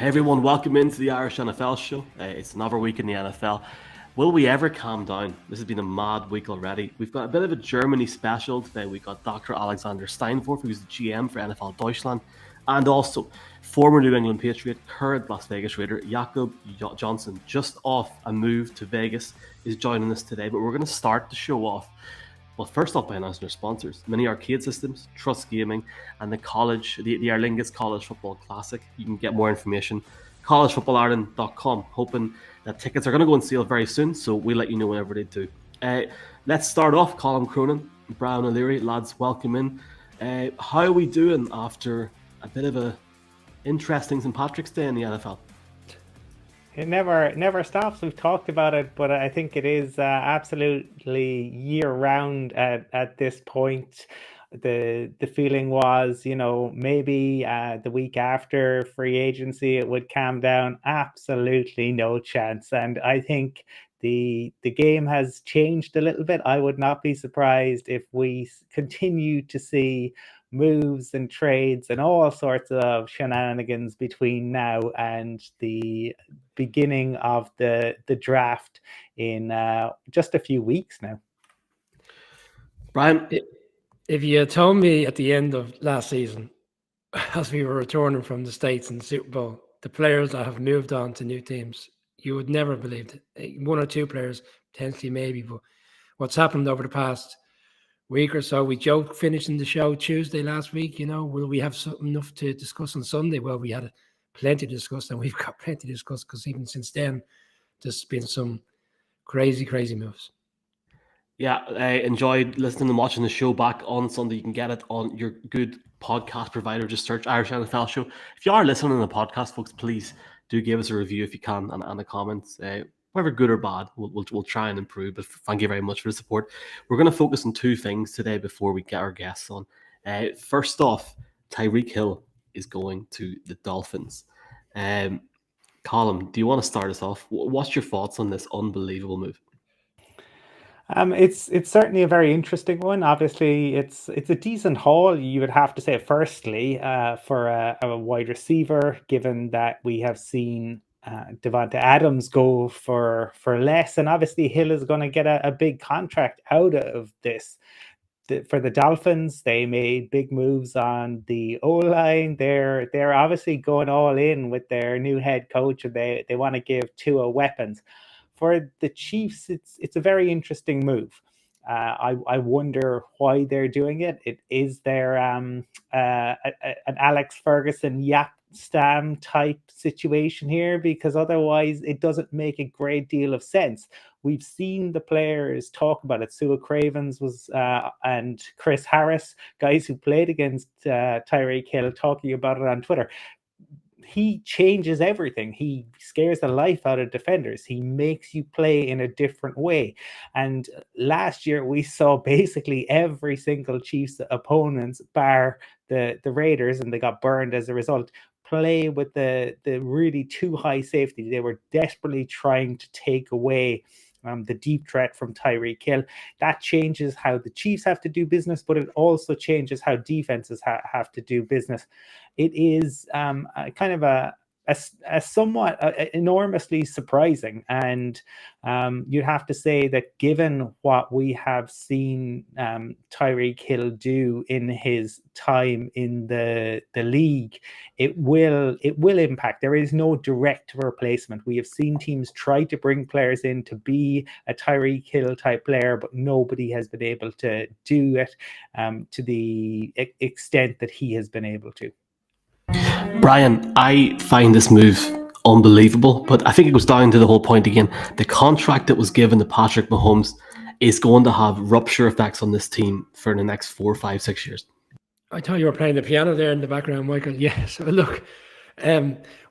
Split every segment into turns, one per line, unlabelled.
Hey everyone, welcome into the Irish NFL show. It's another week in the NFL. Will we ever calm down? This has been a mad week already. We've got a bit of a Germany special today. We've got Dr. Alexander Steinforth, who's the GM for NFL Deutschland, and also former New England Patriot, current Las Vegas Raider, Jakob Johnson, just off a move to Vegas, is joining us today. But we're going to start the show off, well, first off by announcing our sponsors, Mini Arcade Systems, Trust Gaming, and the Aer Lingus College Football Classic. You can get more information, collegefootballireland.com, hoping that tickets are going to go on sale very soon, so we'll let you know whenever they do. Let's start off, Colin Cronin, Brian O'Leary, lads, welcome in. How are we doing after a bit of a interesting St. Patrick's Day in the NFL?
It never stops. We've talked about it, but I think it is absolutely year round at this point. The feeling was, maybe the week after free agency it would calm down. Absolutely no chance. And I think the game has changed a little bit. I would not be surprised if we continue to see moves and trades and all sorts of shenanigans between now and the beginning of the draft in just a few weeks now.
Brian?
If you had told me at the end of last season, as we were returning from the States in the Super Bowl, the players that have moved on to new teams, you would never have believed it. One or two players, potentially maybe, but what's happened over the past week or so, we joked finishing the show Tuesday last week, will we have enough to discuss on Sunday? Well, we had plenty to discuss, and we've got plenty to discuss because even since then, there's been some crazy moves.
Yeah, I enjoyed listening and watching the show back on Sunday. You can get it on your good podcast provider. Just search Irish NFL Show. If you are listening to the podcast, folks, please do give us a review if you can and a comment. Whether good or bad, we'll try and improve. But thank you very much for the support. We're going to focus on two things today before we get our guests on. First off, Tyreek Hill is going to the Dolphins. Colin, do you want to start us off? What's your thoughts on this unbelievable move?
It's certainly a very interesting one. Obviously, it's a decent haul, you would have to say, firstly, for a wide receiver, given that we have seen Devonta Adams go for less, and obviously Hill is going to get a big contract out of this. For the Dolphins, they made big moves on the O-line. They're obviously going all in with their new head coach, and they want to give Tua weapons. For the Chiefs, it's a very interesting move. I wonder why they're doing it. It is there an Alex Ferguson Yap Stam type situation here, because otherwise it doesn't make a great deal of sense. We've seen the players talk about it. Sua Cravens and Chris Harris, guys who played against Tyreek Hill, talking about it on Twitter. He changes everything. He scares the life out of defenders. He makes you play in a different way. And last year we saw basically every single Chiefs opponents, bar the Raiders, and they got burned as a result, play with the really too high safety. They were desperately trying to take away the deep threat from Tyreek Hill. That changes how the Chiefs have to do business, but it also changes how defenses have to do business. It is kind of a somewhat enormously surprising, and you'd have to say that given what we have seen Tyreek Hill do in his time in the league, it will impact. There is no direct replacement. We have seen teams try to bring players in to be a Tyreek Hill type player, but nobody has been able to do it to the extent that he has been able to.
Brian, I find this move unbelievable, but I think it goes down to the whole point again. The contract that was given to Patrick Mahomes is going to have rupture effects on this team for the next 4, 5, 6 years.
I thought you were playing the piano there in the background, Michael. Yes. So look,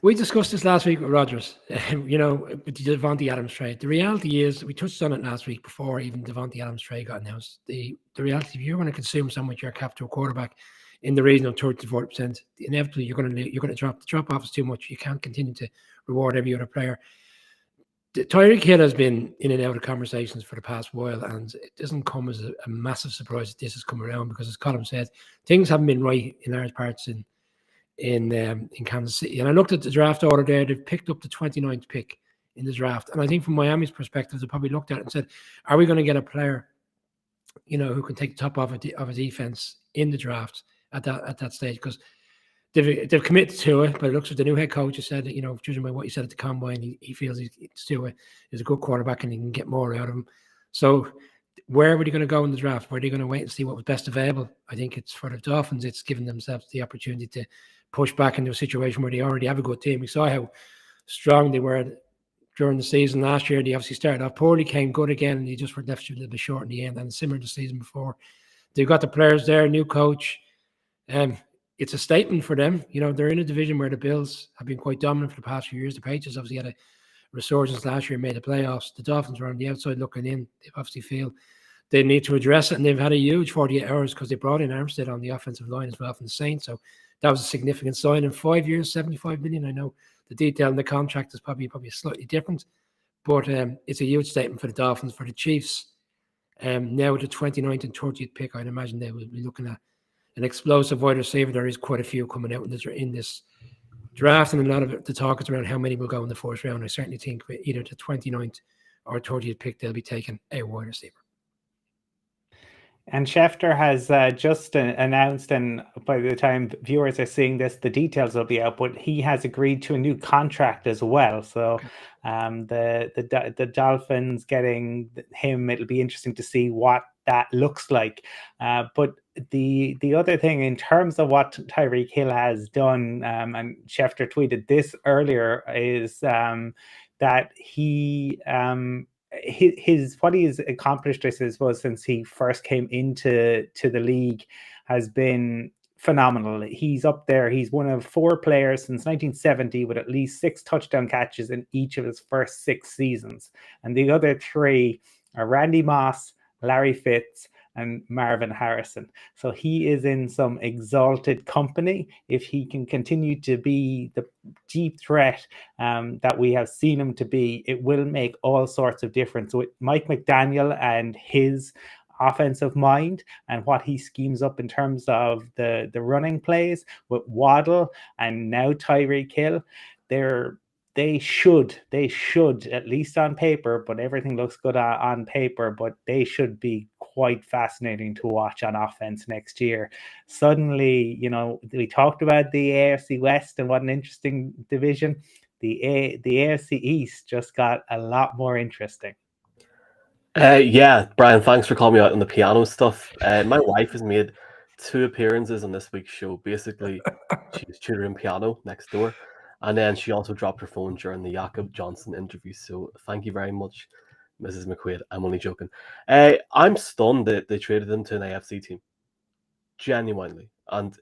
we discussed this last week with Rodgers, with the Devonta Adams trade. The reality is, we touched on it last week before even Devonta Adams trade got announced. The reality, if you're going to consume so much your cap to a quarterback in the region of 30 to 40%, inevitably you're going to drop. The drop off is too much. You can't continue to reward every other player. Tyreek Hill has been in and out of conversations for the past while, and it doesn't come as a massive surprise that this has come around, because, as Colin said, things haven't been right in large parts in in Kansas City. And I looked at the draft order there. They've picked up the 29th pick in the draft. And I think from Miami's perspective, they probably looked at it and said, are we going to get a player, who can take the top off of a defense in the draft at that stage? Because they've committed to it, but it looks like the new head coach has said that, judging by what he said at the combine, he feels Tua is a good quarterback and he can get more out of him. So where were they going to go in the draft? Were they going to wait and see what was best available? I think it's for the Dolphins. It's given themselves the opportunity to push back into a situation where they already have a good team. We saw how strong they were during the season last year. They obviously started off poorly, came good again, and they just were left a little bit short in the end, and similar to the season before. They've got the players there, new coach. It's a statement for them. They're in a division where the Bills have been quite dominant for the past few years. The Patriots obviously had a resurgence last year and made the playoffs. The Dolphins were on the outside looking in. They obviously feel they need to address it, and they've had a huge 48 hours because they brought in Armstead on the offensive line as well from the Saints. So that was a significant sign. In 5 years, $75 million. I know the detail in the contract is probably slightly different, but it's a huge statement for the Dolphins. For the Chiefs, now with the 29th and 30th pick, I'd imagine they will be looking at an explosive wide receiver. There is quite a few coming out in this draft, and a lot of the talk is around how many will go in the first round. I certainly think with either the 29th or 30th pick, they'll be taking a wide receiver.
And Schefter has just announced, and by the time viewers are seeing this, the details will be out, but he has agreed to a new contract as well. So the Dolphins getting him, it'll be interesting to see what that looks like. But the other thing in terms of what Tyreek Hill has done, and Schefter tweeted this earlier, is that he what he has accomplished, I suppose, since he first came into the league has been phenomenal. He's up there. He's one of 4 players since 1970 with at least 6 touchdown catches in each of his first 6 seasons. And the other 3 are Randy Moss, Larry Fitz, and Marvin Harrison. So he is in some exalted company. If he can continue to be the deep threat that we have seen him to be, it will make all sorts of difference. With Mike McDaniel and his offensive mind and what he schemes up in terms of the running plays with Waddle and now Tyreek Hill, they should, at least on paper, but everything looks good on paper, but they should be quite fascinating to watch on offense next year. Suddenly, we talked about the AFC West and what an interesting division. The AFC East just got a lot more interesting.
Yeah, Brian, thanks for calling me out on the piano stuff. My wife has made 2 appearances on this week's show. Basically, she was tutoring piano next door. And then she also dropped her phone during the Jakob Johnson interview. So thank you very much, Mrs. McQuaid. I'm only joking. I'm stunned that they traded him to an AFC team. Genuinely. And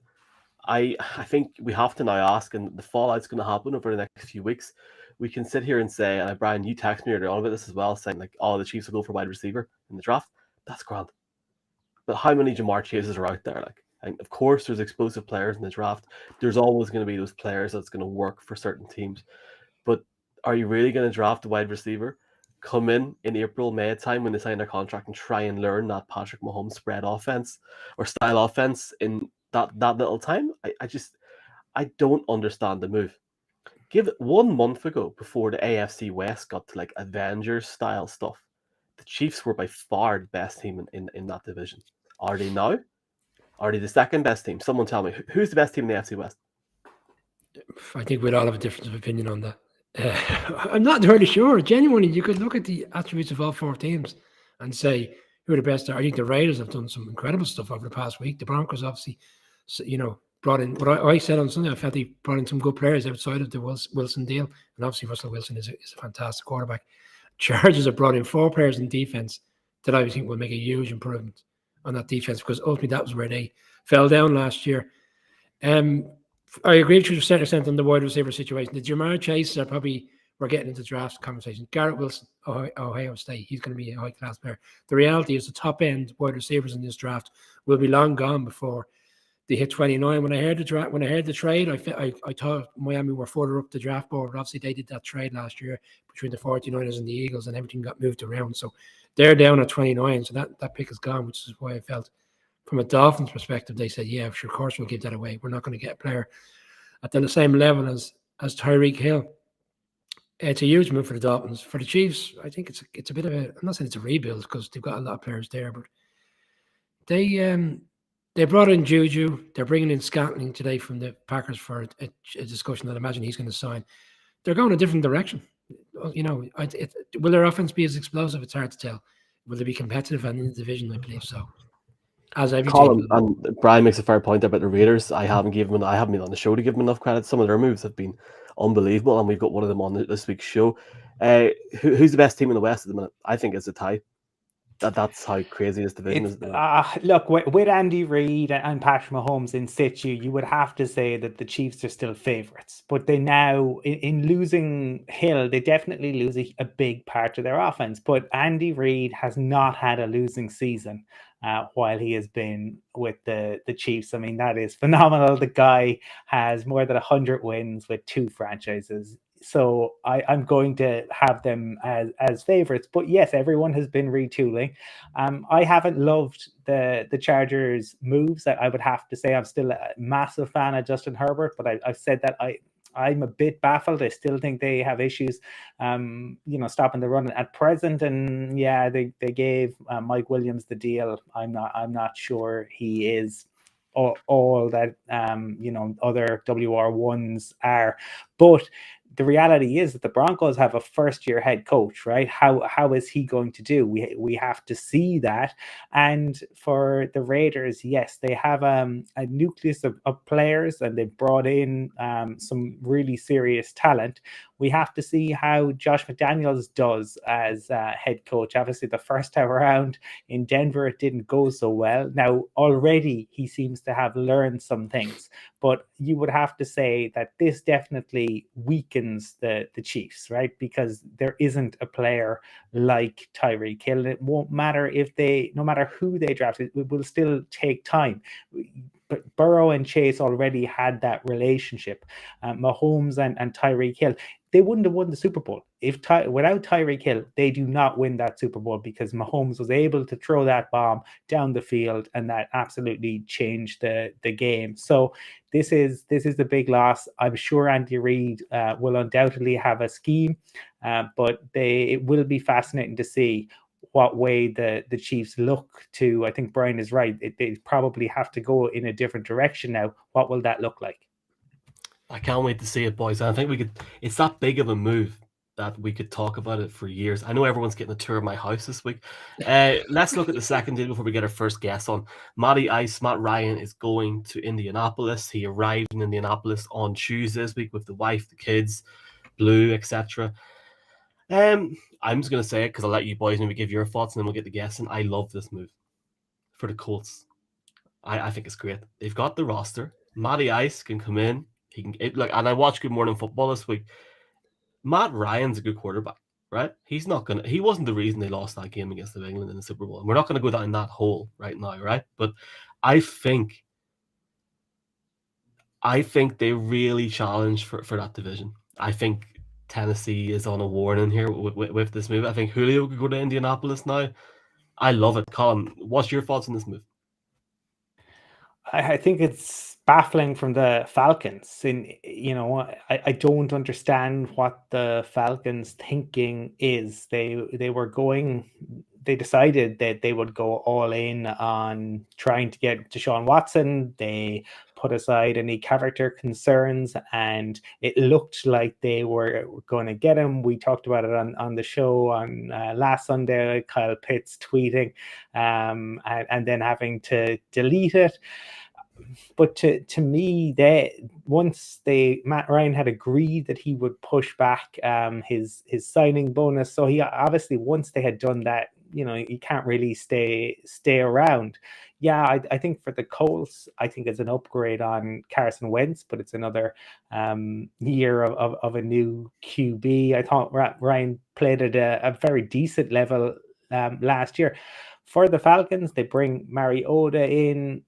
I think we have to now ask, and the fallout's going to happen over the next few weeks. We can sit here and say, and Brian, you texted me earlier on about this as well, saying like, the Chiefs will go for wide receiver in the draft. That's grand. But how many Jamar Chases are out there? And of course, there's explosive players in the draft. There's always going to be those players that's going to work for certain teams. But are you really going to draft a wide receiver, come in April, May time when they sign their contract and try and learn that Patrick Mahomes spread offense or style offense in that little time? I don't understand the move. Give it 1 month ago, before the AFC West got to like Avengers style stuff, the Chiefs were by far the best team in that division. Are they now? Are they the second best team? Someone tell me, who's the best team in the AFC West?
I think we'd all have a difference of opinion on that. I'm not really sure. Genuinely, you could look at the attributes of all 4 teams and say who are the best. I think the Raiders have done some incredible stuff over the past week. The Broncos obviously, brought in what I said on Sunday. I felt he brought in some good players outside of the Wilson deal, and obviously Russell Wilson is a fantastic quarterback. Chargers have brought in 4 players in defense that I think will make a huge improvement on that defense, because ultimately that was where they fell down last year. I agree with you to a certain extent on the wide receiver situation. The Jamar Chase we're getting into draft conversation. Garrett Wilson, Ohio State, he's going to be a high class player. The reality is the top end wide receivers in this draft will be long gone before they hit 29. When I heard the trade, I thought Miami were further up the draft board. Obviously, they did that trade last year between the 49ers and the Eagles, and everything got moved around. So they're down at 29. So that pick is gone, which is why I felt from a Dolphins perspective, they said, yeah, sure, of course we'll give that away. We're not going to get a player at the same level as Tyreek Hill. It's a huge move for the Dolphins. For the Chiefs, I think it's a bit of a. I'm not saying it's a rebuild because they've got a lot of players there, but they brought in Juju. They're bringing in Scantling today from the Packers for a discussion that I imagine he's going to sign. They're going a different direction. Will their offense be as explosive? It's hard to tell. Will they be competitive and in the division? I believe so. As every
Colin
team.
and Brian makes a fair point about the Raiders. I haven't been on the show to give them enough credit. Some of their moves have been unbelievable, and we've got one of them on this week's show. Who's the best team in the West at the minute? I think it's a tie. That's how crazy this division is.
Look, with Andy Reid and Patrick Mahomes in situ, you would have to say that the Chiefs are still favourites. But they now, in losing Hill, they definitely lose a big part of their offense. But Andy Reid has not had a losing season while he has been with the Chiefs. I mean, that is phenomenal. The guy has more than 100 wins with 2 franchises. So I'm going to have them as favorites. But yes, everyone has been retooling. I haven't loved the Chargers' moves. I would have to say I'm still a massive fan of Justin Herbert, but I've said that I'm a bit baffled. I still think they have issues, stopping the run at present. And yeah, they gave Mike Williams the deal. I'm not sure he is all that other WR1s are, but the reality is that the Broncos have a first-year head coach, right? How is he going to do? We have to see that. And for the Raiders, yes, they have a nucleus of players, and they've brought in some really serious talent. We have to see how Josh McDaniels does as head coach. Obviously, the first time around in Denver, it didn't go so well. Now, already he seems to have learned some things, but you would have to say that this definitely weakens the Chiefs, right? Because there isn't a player like Tyreek Hill. It won't matter no matter who they draft, it will still take time. But Burrow and Chase already had that relationship. Mahomes and Tyreek Hill, they wouldn't have won the Super Bowl. Without Tyreek Hill, they do not win that Super Bowl because Mahomes was able to throw that bomb down the field, and that absolutely changed the game. So this is the big loss. I'm sure Andy Reid will undoubtedly have a scheme, but it will be fascinating to see what way the Chiefs look to. I think Brian is right. They probably have to go in a different direction now. What will that look like?
I can't wait to see it, boys. And I think it's that big of a move that we could talk about it for years. I know everyone's getting a tour of my house this week. Let's look at the second deal before we get our first guest on. Matt Ryan is going to Indianapolis. He arrived in Indianapolis on Tuesday this week with the wife, the kids, Blue, etc. I'm just going to say it because I'll let you boys maybe give your thoughts and then we'll get the guests in. I love this move for the Colts. I think it's great. They've got the roster. Matty Ice can come in. And I watched Good Morning Football this week. Matt Ryan's a good quarterback, right? He wasn't the reason they lost that game against New England in the Super Bowl. And we're not going to go down that hole right now, right? But I think they really challenge for that division. I think Tennessee is on a warning here with this move. I think Julio could go to Indianapolis now. I love it. Colin, what's your thoughts on this move?
I think it's baffling from the Falcons. I don't understand what the Falcons' thinking is. They decided that they would go all in on trying to get Deshaun Watson. They put aside any character concerns, and it looked like they were going to get him. We talked about it on the show on last Sunday. Kyle Pitts tweeting, and then having to delete it. But to me, Matt Ryan had agreed that he would push back his signing bonus. So he obviously, once they had done that, you can't really stay around. Yeah, I think for the Colts, I think it's an upgrade on Carson Wentz, but it's another year of a new QB. I thought Ryan played at a very decent level last year. For the Falcons, they bring Mariota in.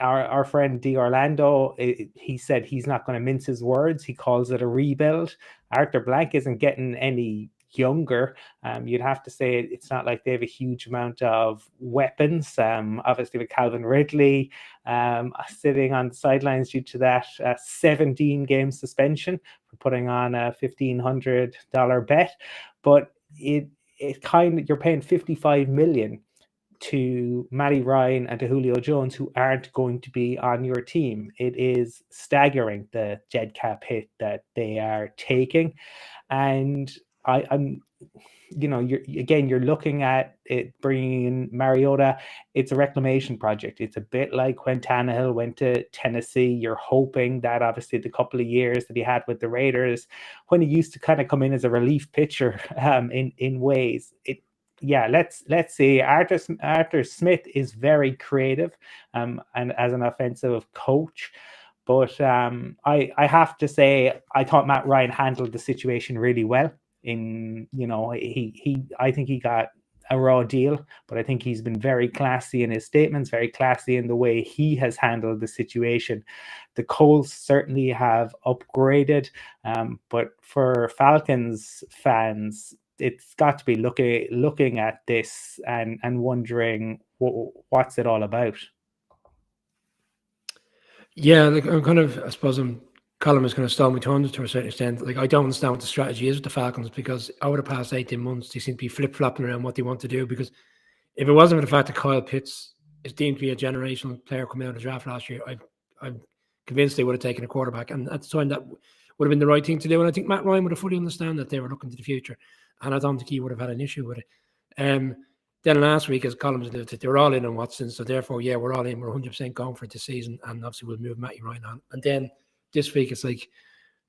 Our friend D. Orlando, he said he's not going to mince his words. He calls it a rebuild. Arthur Blank isn't getting any younger. You'd have to say it's not like they have a huge amount of weapons. Obviously, with Calvin Ridley sitting on the sidelines due to that 17-game suspension for putting on a $1,500 bet, but it kind of, you're paying 55 million to Matty Ryan and to Julio Jones, who aren't going to be on your team. It is staggering, the dead cap hit that they are taking. And I'm, you're looking at it bringing in Mariota. It's a reclamation project. It's a bit like when Tannehill went to Tennessee. You're hoping that obviously the couple of years that he had with the Raiders, when he used to kind of come in as a relief pitcher, in ways, let's see. Arthur Smith is very creative, and as an offensive coach. But I have to say, I thought Matt Ryan handled the situation really well. I think he got a raw deal, but I think he's been very classy in his statements, very classy in the way he has handled the situation. The Colts certainly have upgraded, but for Falcons fans, it's got to be looking at this and wondering what's it all about.
Yeah, like I suppose Colin is kind of stole my thunder to a certain extent. Like, I don't understand what the strategy is with the Falcons, because over the past 18 months, they seem to be flip-flopping around what they want to do. Because if it wasn't for the fact that Kyle Pitts is deemed to be a generational player coming out of the draft last year, I'm convinced they would have taken a quarterback. And at the time, that would have been the right thing to do. And I think Matt Ryan would have fully understand that they were looking to the future. And I don't think he would have had an issue with it. Then last week, as Colin alluded to, they were all in on Watson. So therefore, yeah, we're all in. We're 100% going for it this season. And obviously, we'll move Matty Ryan on. And then this week, it's like,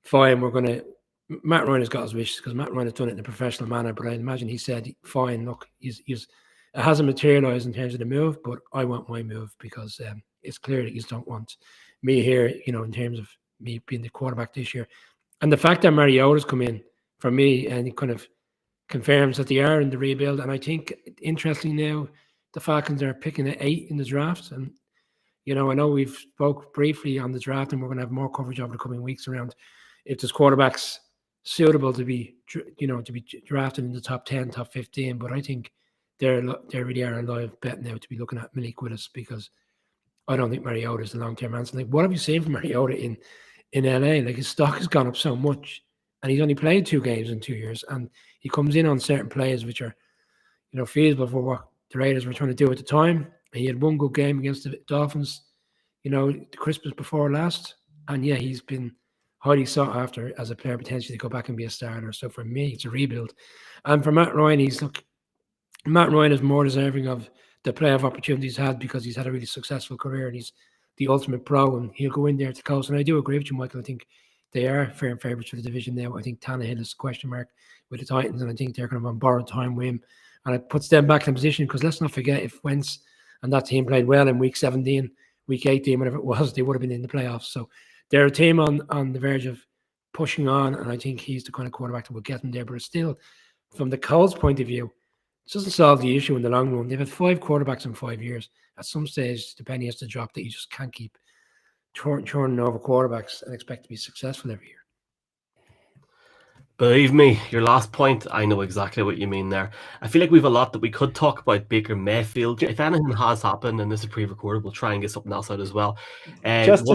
fine, Matt Ryan has got his wishes, because Matt Ryan has done it in a professional manner. But I imagine he said, fine, look, it hasn't materialized in terms of the move, but I want my move, because it's clear that you don't want me here, in terms of me being the quarterback this year. And the fact that Mariota's come in for me, and it kind of confirms that they are in the rebuild. And I think, interestingly now, the Falcons are picking at 8 in the draft. And, I know we've spoke briefly on the draft, and we're going to have more coverage over the coming weeks around if there's quarterbacks suitable to be drafted in the top 10, top 15. But I think they really are a live bet now to be looking at Malik Willis, because I don't think Mariota is the long-term answer. Like, what have you seen from Mariota in LA? Like, his stock has gone up so much, and he's only played 2 games in 2 years, and he comes in on certain plays which are, feasible for what the Raiders were trying to do at the time. He had one good game against the Dolphins, the Christmas before last, and yeah, he's been highly sought after as a player potentially to go back and be a starter. So for me, it's a rebuild. And for Matt Ryan, Matt Ryan is more deserving of the playoff opportunities he's had, because he's had a really successful career, and he's the ultimate pro, and he'll go in there to coast. And I do agree with you, Michael. I think they are fair and favourites for the division now. I think Tannehill is a question mark with the Titans, and I think they're going to have on borrowed time with him. And it puts them back in position, because let's not forget, if Wentz and that team played well in week 17, week 18, whatever it was, they would have been in the playoffs. So they're a team on the verge of pushing on, and I think he's the kind of quarterback that will get them there. But it's still, from the Colts' point of view, it doesn't solve the issue in the long run. They've had 5 quarterbacks in 5 years. At some stage, the penny has to drop that you just can't keep churning over quarterbacks and expect to be successful every year.
Believe me, your last point, I know exactly what you mean there. I feel like we have a lot that we could talk about Baker Mayfield. If anything has happened, and this is pre-recorded, we'll try and get something else out as well.
Just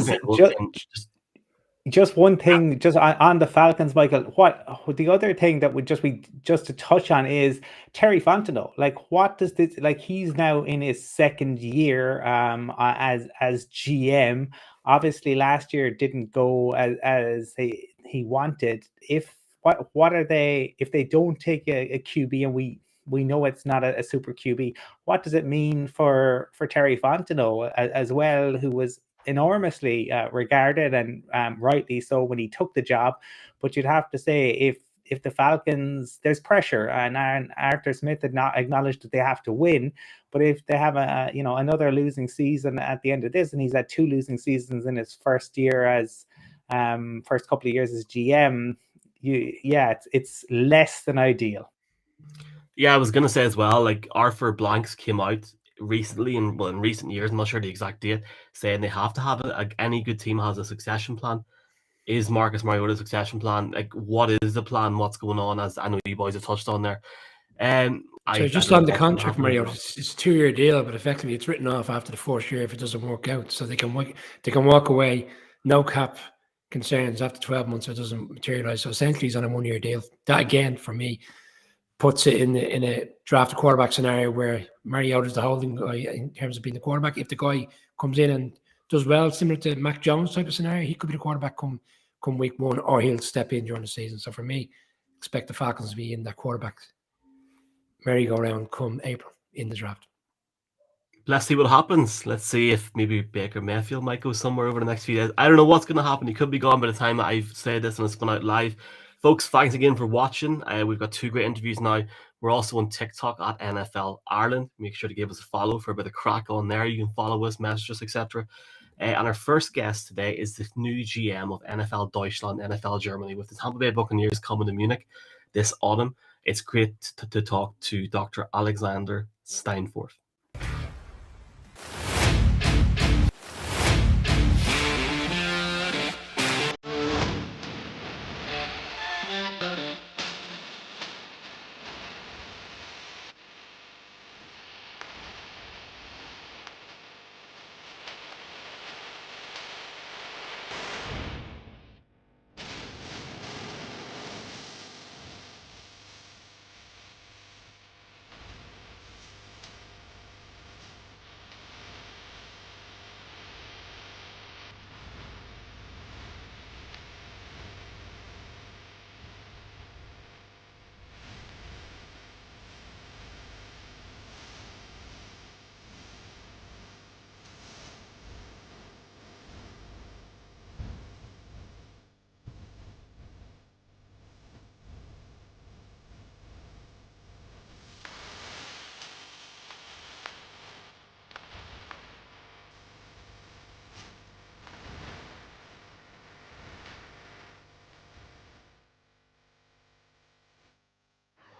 one thing, just on the Falcons, Michael. What the other thing that would just to touch on is Terry Fontenot. Like, what does this? Like, he's now in his 2nd year as GM. Obviously, last year didn't go as he wanted. What are they if they don't take a QB, and we know it's not a super QB? What does it mean for Terry Fontenot as well, who was enormously regarded, and rightly so, when he took the job? But you'd have to say, if the Falcons, there's pressure, and Arthur Smith had not acknowledged that they have to win, but if they have another losing season at the end of this, and he's had 2 losing seasons in his first year as first couple of years as GM, it's less than ideal.
Yeah, I was gonna say as well, like, Arthur Blanks came out recently, in recent years, I'm not sure the exact date, saying they have to have any good team has a succession plan. Is Marcus Mariota's succession plan? Like, what is the plan? What's going on? As I know you boys have touched on there.
So
I
just
don't
on
know
the
what's going to
contract,
happen
Mario,
as well.
it's a 2-year deal, but effectively it's written off after the 4th year if it doesn't work out. So they can walk away, no cap concerns after 12 months if it doesn't materialize. So essentially he's on a 1-year deal. That again, for me, puts it in a draft a quarterback scenario where Mariota's the holding guy in terms of being the quarterback. If the guy comes in and does well, similar to Mac Jones type of scenario, he could be the quarterback come week 1, or he'll step in during the season. So for me, expect the Falcons to be in that quarterback merry-go-round come April in the draft.
Let's see what happens. Let's see if maybe Baker Mayfield might go somewhere over the next few days. I don't know what's going to happen. He could be gone by the time that I've said this and it's gone out live. Folks, thanks again for watching. We've got 2 great interviews now. We're also on TikTok at NFL Ireland. Make sure to give us a follow for a bit of crack on there. You can follow us, message us, etc. And our first guest today is the new GM of NFL Deutschland, NFL Germany, with the Tampa Bay Buccaneers coming to Munich this autumn. It's great to talk to Dr. Alexander Steinforth.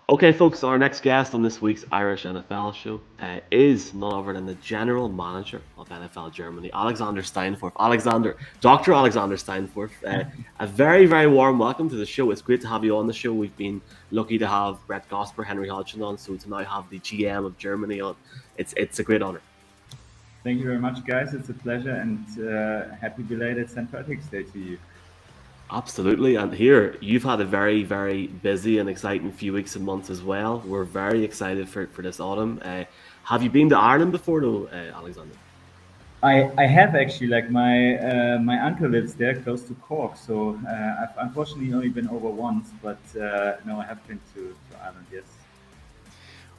Okay, folks, our next guest on this week's Irish NFL show is none other than the general manager of NFL Germany, Alexander Steinforth. Dr. Alexander Steinforth, a very, very warm welcome to the show. It's great to have you on the show. We've been lucky to have Brett Gosper, Henry Hodgson on, so to now have the GM of Germany on, it's a great honor.
Thank you very much, guys. It's a pleasure, and happy belated St. Patrick's Day to you.
Absolutely. And here, you've had a very, very busy and exciting few weeks and months as well. We're very excited for this autumn. Have you been to Ireland before, though, Alexander?
I have actually, like my uncle lives there close to Cork, so I've unfortunately only been over once, but no, I have been to Ireland, yes.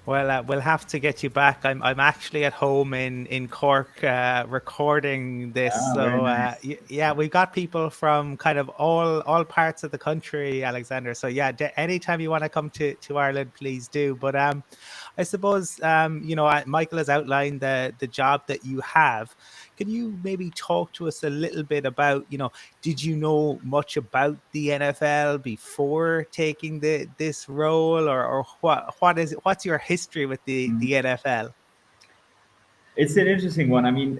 Well, we'll have to get you back. I'm actually at home in Cork recording this. So
nice.
yeah, we've got people from kind of all parts of the country, Alexander. So yeah, anytime you want to come to Ireland, please do. But I suppose Michael has outlined the job that you have. Can you maybe talk to us a little bit about, did you know much about the NFL before taking this role, or what's your history with the NFL?
It's an interesting one. I mean,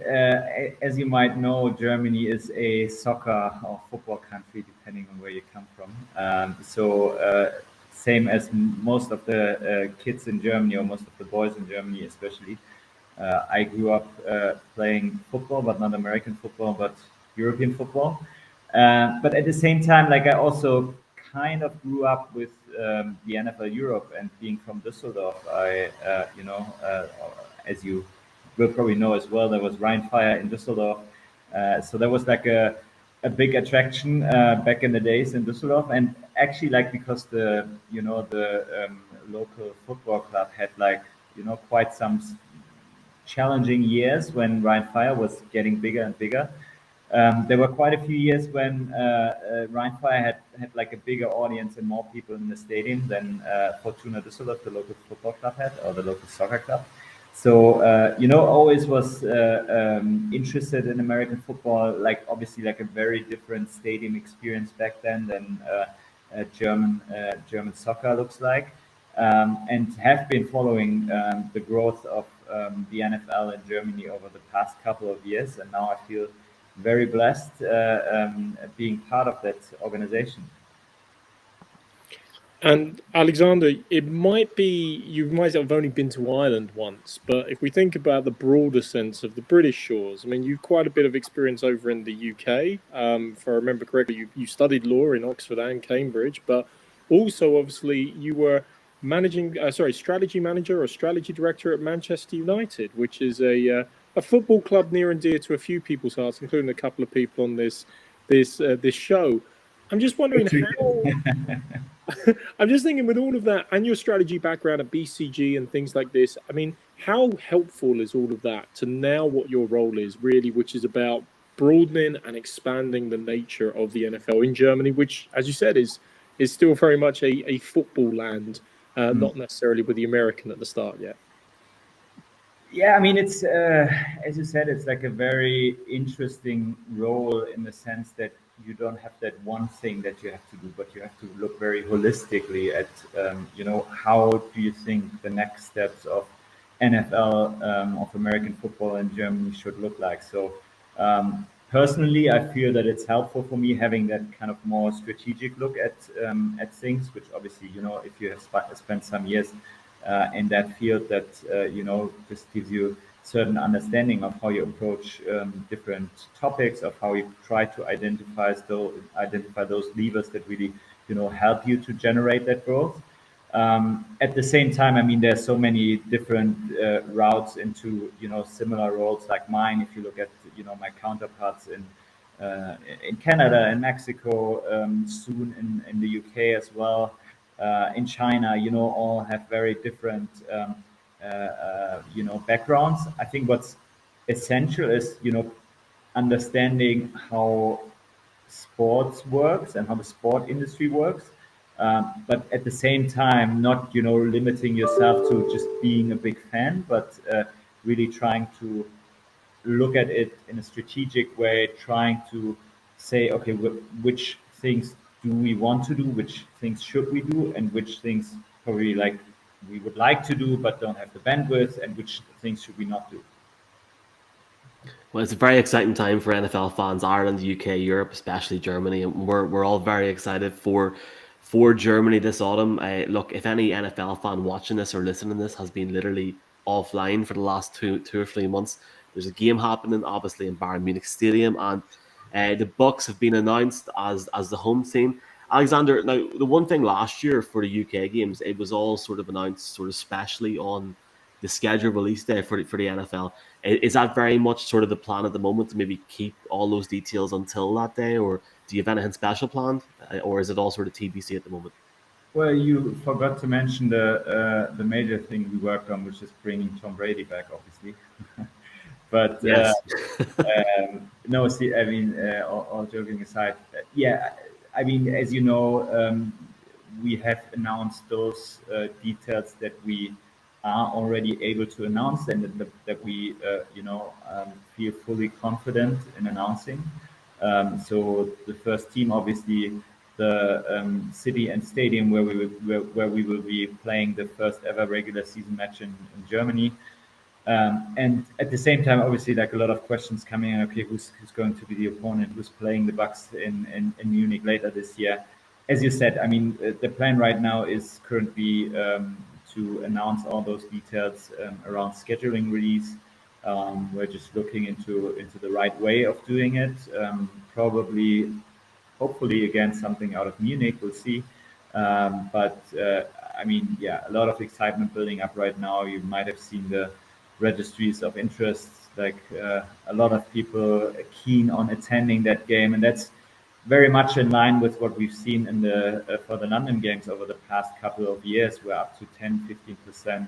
as you might know, Germany is a soccer or football country, depending on where you come from. Same as most of the kids in Germany, or most of the boys in Germany, especially. I grew up playing football, but not American football, but European football. But at the same time, like I also kind of grew up with the NFL Europe, and being from Düsseldorf, as you will probably know as well, there was Rhine Fire in Düsseldorf. So there was like a big attraction back in the days in Düsseldorf, and actually like because the local football club had quite some challenging years when Rhine Fire was getting bigger and bigger. There were quite a few years when Rhine Fire had like a bigger audience and more people in the stadium than Fortuna Düsseldorf, the local football club had, or the local soccer club. So always was interested in American football. Like obviously, like a very different stadium experience back then than German soccer looks like, and have been following the growth of the NFL in Germany over the past couple of years. And now I feel very blessed being part of that organization.
And Alexander, it might be you might have only been to Ireland once, but if we think about the broader sense of the British shores, I mean, you've quite a bit of experience over in the UK. If I remember correctly, you studied law in Oxford and Cambridge, but also obviously you were strategy manager or strategy director at Manchester United, which is a football club near and dear to a few people's hearts, including a couple of people on this show. I'm just wondering how. I'm just thinking with all of that and your strategy background at BCG and things like this, I mean, how helpful is all of that to now what your role is really, which is about broadening and expanding the nature of the NFL in Germany, which, as you said, is still very much a football land, not necessarily with the American at the start yet.
Yeah, I mean, it's as you said, it's like a very interesting role in the sense that you don't have that one thing that you have to do, but you have to look very holistically at, how do you think the next steps of NFL, of American football in Germany should look like. So personally, I feel that it's helpful for me having that kind of more strategic look at things, which obviously, if you have spent some years in that field, that just gives you certain understanding of how you approach different topics, of how you try to identify those levers that really help you to generate that growth. At the same time, I mean, there's so many different routes into similar roles like mine. If you look at my counterparts in Canada and Mexico, soon in the UK as well. In China, all have very different, backgrounds. I think what's essential is, understanding how sports works and how the sport industry works. But at the same time, not, limiting yourself to just being a big fan, but really trying to look at it in a strategic way, trying to say, okay, which things do we want to do, which things should we do, and which things probably like we would like to do but don't have the bandwidth, and which things should we not do.
Well, it's a very exciting time for NFL fans, Ireland, UK, Europe, especially Germany, and we're all very excited for Germany this autumn. Look, if any NFL fan watching this or listening to this has been literally offline for the last two or 3 months, there's a game happening, obviously in Bayern Munich Stadium, and the Bucks have been announced as the home team. Alexander, now the one thing last year for the UK games, it was all sort of announced sort of specially on the schedule release day for the NFL. Is that very much sort of the plan at the moment to maybe keep all those details until that day, or do you have anything special planned, or is it all sort of TBC at the moment?
Well, you forgot to mention the major thing we worked on, which is bringing Tom Brady back, obviously. But
yes.
no, see, I mean, all joking aside, yeah, I mean, as you know, we have announced those details that we are already able to announce, and that we, feel fully confident in announcing. So the first team, obviously, the city and stadium where we will be playing the first ever regular season match in Germany. And at the same time, obviously, like a lot of questions coming in. Okay, who's going to be the opponent? Who's playing the Bucks in Munich later this year? As you said, I mean, the plan right now is currently to announce all those details around scheduling release. We're just looking into the right way of doing it. Probably, hopefully, again, something out of Munich. We'll see. But I mean, yeah, a lot of excitement building up right now. You might have seen the registries of interest, like a lot of people are keen on attending that game, and that's very much in line with what we've seen in the for the London games over the past couple of years, where up to 10-15%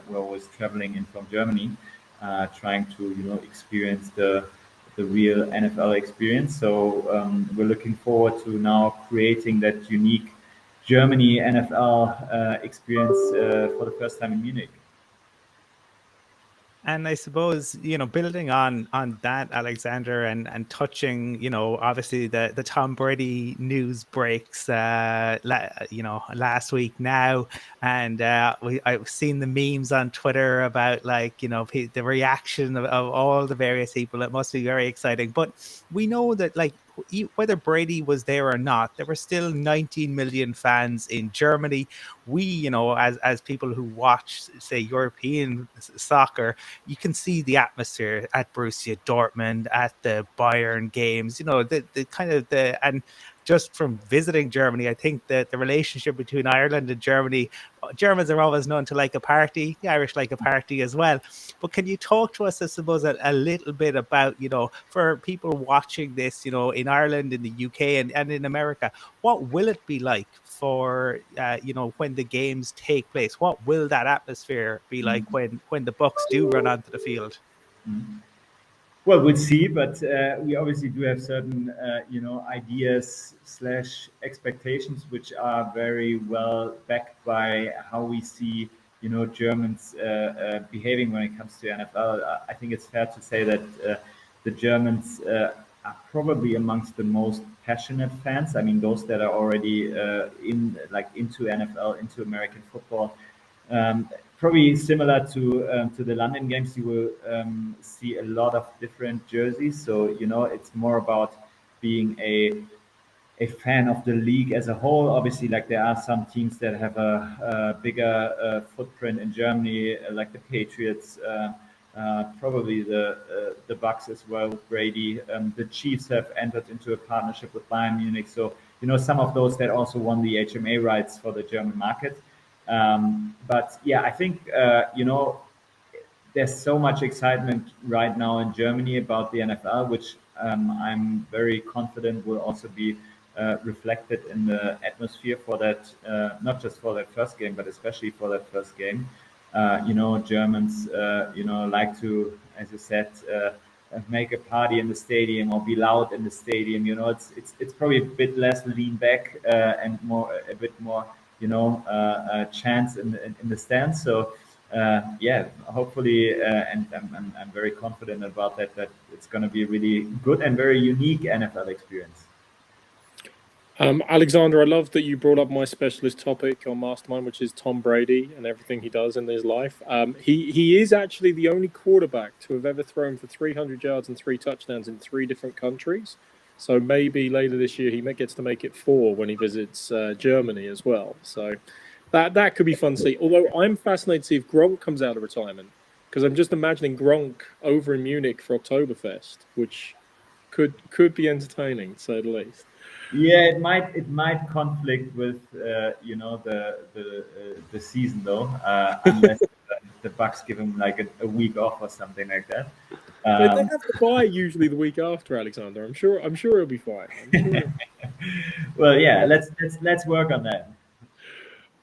were always traveling in from Germany, trying to experience the real NFL experience. So we're looking forward to now creating that unique Germany NFL experience for the first time in Munich.
And I suppose, building on that, Alexander, and touching, obviously the Tom Brady news breaks, last week now, and I've seen the memes on Twitter about the reaction of all the various people. It must be very exciting. But we know that whether Brady was there or not, there were still 19 million fans in Germany. We, as people who watch, say, European soccer, you can see the atmosphere at Borussia Dortmund, at the Bayern games, the kind of and just from visiting Germany, I think that the relationship between Ireland and Germany, Germans are always known to like a party, the Irish like a party as well. But can you talk to us, I suppose, a little bit about, for people watching this, in Ireland, in the UK, and in America, what will it be like for, when the games take place? What will that atmosphere be like when the Bucks do run onto the field?
Well, we'll see, but we obviously do have certain, ideas slash expectations, which are very well backed by how we see, Germans behaving when it comes to NFL. I think it's fair to say that the Germans are probably amongst the most passionate fans. I mean, those that are already into NFL, into American football. Probably similar to the London games, you will see a lot of different jerseys. So it's more about being a fan of the league as a whole. Obviously, there are some teams that have a bigger footprint in Germany, like the Patriots, probably the Bucks as well with Brady. The Chiefs have entered into a partnership with Bayern Munich. So some of those that also won the HMA rights for the German market. But yeah, I think there's so much excitement right now in Germany about the NFL, which I'm very confident will also be reflected in the atmosphere for that, not just for that first game, but especially for that first game. Germans, like to, as you said, make a party in the stadium or be loud in the stadium. It's probably a bit less lean back and a bit more, chance in the stands. So hopefully, and I'm very confident about that it's going to be a really good and very unique NFL experience.
Alexander, I love that you brought up my specialist topic on Mastermind, which is Tom Brady and everything he does in his life. He is actually the only quarterback to have ever thrown for 300 yards and 3 touchdowns in 3 different countries. So maybe later this year he gets to make it 4 when he visits Germany as well. So that could be fun to see. Although I'm fascinated to see if Gronk comes out of retirement, because I'm just imagining Gronk over in Munich for Oktoberfest, which could be entertaining, to say the least.
Yeah, it might conflict with the season though, unless the Bucks give him a week off or something like that.
They have to buy usually the week after, Alexander. I'm sure he'll be fine.
Well, yeah, let's work on that.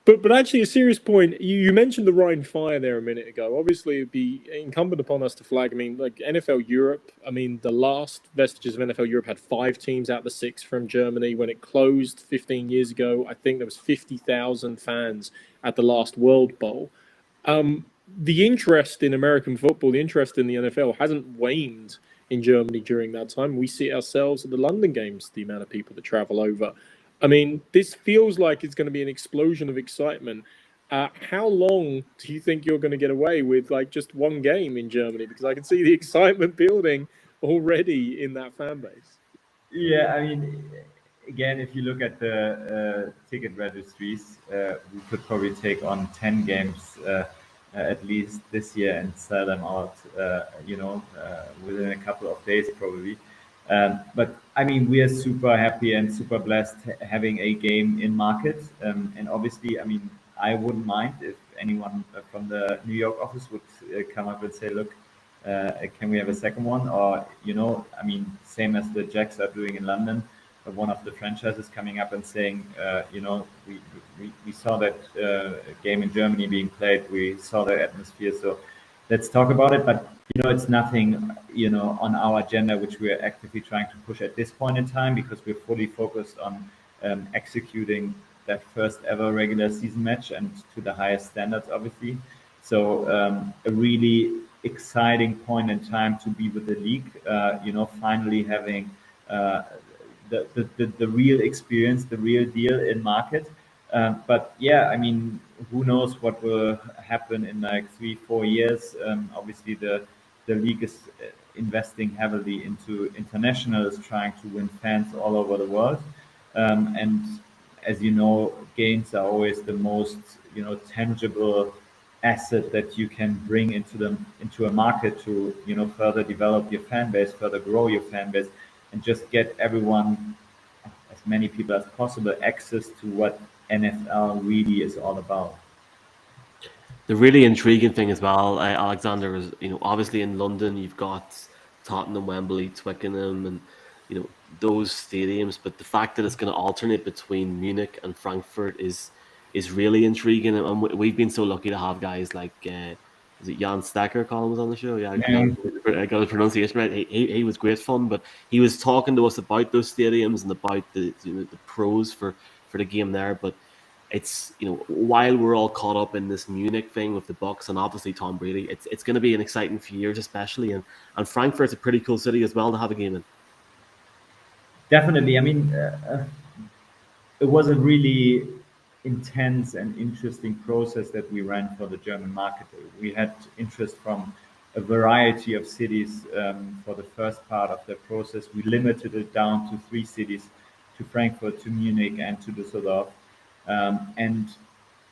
But actually, a serious point. You mentioned the Rhine Fire there a minute ago. Obviously, it'd be incumbent upon us to flag. I mean, NFL Europe. I mean, the last vestiges of NFL Europe had 5 teams out of the 6 from Germany. When it closed 15 years ago, I think there was 50,000 fans at the last World Bowl. The interest in American football, the interest in the NFL hasn't waned in Germany during that time. We see it ourselves at the London games, the amount of people that travel over. I mean, this feels like it's going to be an explosion of excitement. How long do you think you're going to get away with just one game in Germany? Because I can see the excitement building already in that fan base.
Yeah, I mean, again, if you look at the ticket registries, we could probably take on 10 games at least this year and sell them out, within a couple of days probably. But I mean, we are super happy and super blessed having a game in market. And obviously, I mean, I wouldn't mind if anyone from the New York office would come up and say, look, can we have a second one? Or, I mean, same as the Jacks are doing in London, one of the franchises coming up and saying, we saw that game in Germany being played. We saw the atmosphere. So let's talk about it. But it's nothing, on our agenda, which we are actively trying to push at this point in time, because we're fully focused on executing that first ever regular season match and to the highest standards, obviously. So a really exciting point in time to be with the league. Finally having the real experience, the real deal in market. But yeah, I mean, who knows what will happen in like 3-4 years? Obviously, the league is investing heavily into internationals, trying to win fans all over the world. And as you know, games are always the most tangible asset that you can bring into a market to further develop your fan base, further grow your fan base, and just get everyone, as many people as possible, access to what NFL really is all about.
The really intriguing thing as well, Alexander, is obviously in London you've got Tottenham, Wembley, Twickenham, and those stadiums. But the fact that it's going to alternate between Munich and Frankfurt is really intriguing. And we've been so lucky to have guys like is it Jan Stacker? Colin was on the show. Yeah, I got the pronunciation right. He was great fun, but he was talking to us about those stadiums and about the pros for the game there, but. It's while we're all caught up in this Munich thing with the Bucks and obviously Tom Brady, it's going to be an exciting few years, especially and Frankfurt's a pretty cool city as well to have a game in.
Definitely. I mean, it was a really intense and interesting process that we ran for the German market. We had interest from a variety of cities for the first part of the process. We limited it down to 3 cities, to Frankfurt, to Munich, and to Düsseldorf. And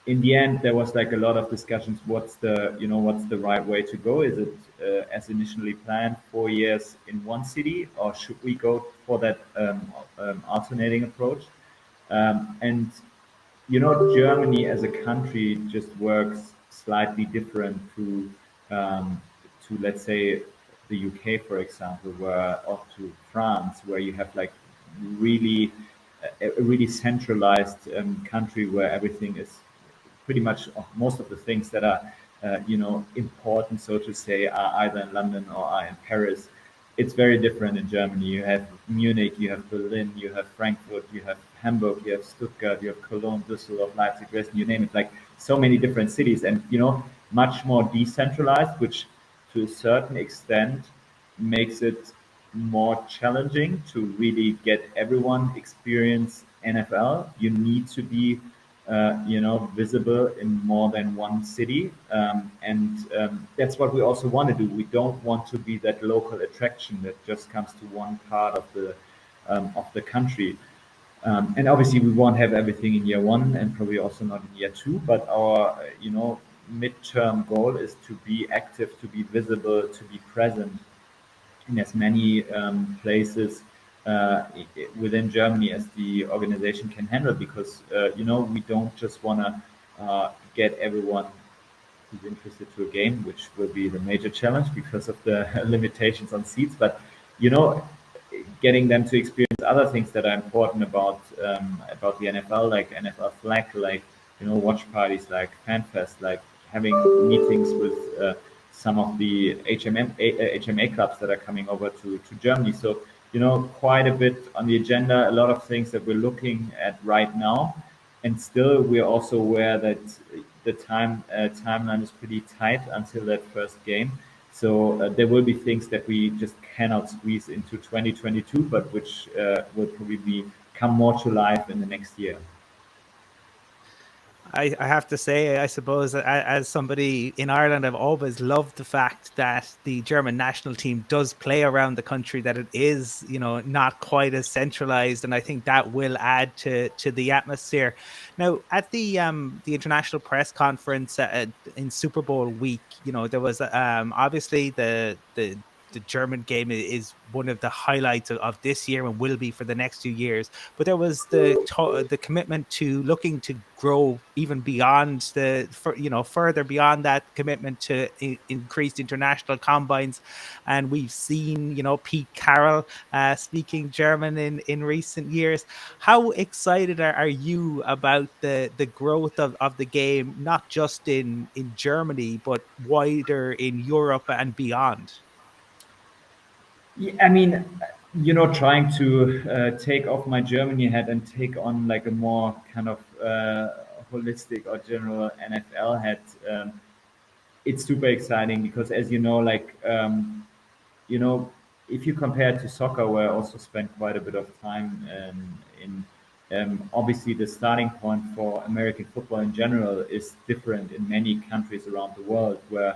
in the end, there was like a lot of discussions. What's the right way to go? Is it as initially planned, 4 years in one city, or should we go for that alternating approach? And Germany as a country just works slightly different to let's say the UK, for example, or to France, where you have like really a really centralized country where everything is pretty much most of the things that are important, so to say, are either in London or are in Paris. It's very different in Germany. You have Munich, you have Berlin, you have Frankfurt, you have Hamburg, you have Stuttgart, you have Cologne, Düsseldorf, Leipzig, Dresden, you name it. Like so many different cities, and much more decentralized, which to a certain extent makes it more challenging to really get everyone experience NFL. You need to be visible in more than one city. And that's what we also want to do. We don't want to be that local attraction that just comes to one part of the country. And obviously, we won't have everything in year one, and probably also not in year two. But our, midterm goal is to be active, to be visible, to be present in as many places within Germany as the organization can handle, because we don't just want to get everyone who's interested to a game, which will be the major challenge because of the limitations on seats, but getting them to experience other things that are important about the NFL, like NFL flag, like watch parties, like FanFest, like having meetings with some of the HMA clubs that are coming over to Germany. So, quite a bit on the agenda, a lot of things that we're looking at right now. And still, we're also aware that the timeline is pretty tight until that first game. So there will be things that we just cannot squeeze into 2022, but which will probably come more to life in the next year.
I have to say, I suppose, as somebody in Ireland, I've always loved the fact that the German national team does play around the country, that it is, not quite as centralized. And I think that will add to the atmosphere. Now, at the international press conference in Super Bowl week, there was obviously the German game is one of the highlights of this year and will be for the next 2 years. But there was the commitment to looking to grow even beyond further beyond that commitment to increased international combines. And we've seen, Pete Carroll speaking German in recent years. How excited are you about the growth of the game, not just in Germany, but wider in Europe and beyond?
Yeah, I mean, trying to take off my Germany hat and take on like a more kind of holistic or general NFL hat it's super exciting because, as you know, like you know, if you compare it to soccer, where I also spent quite a bit of time in, obviously the starting point for American football in general is different in many countries around the world, where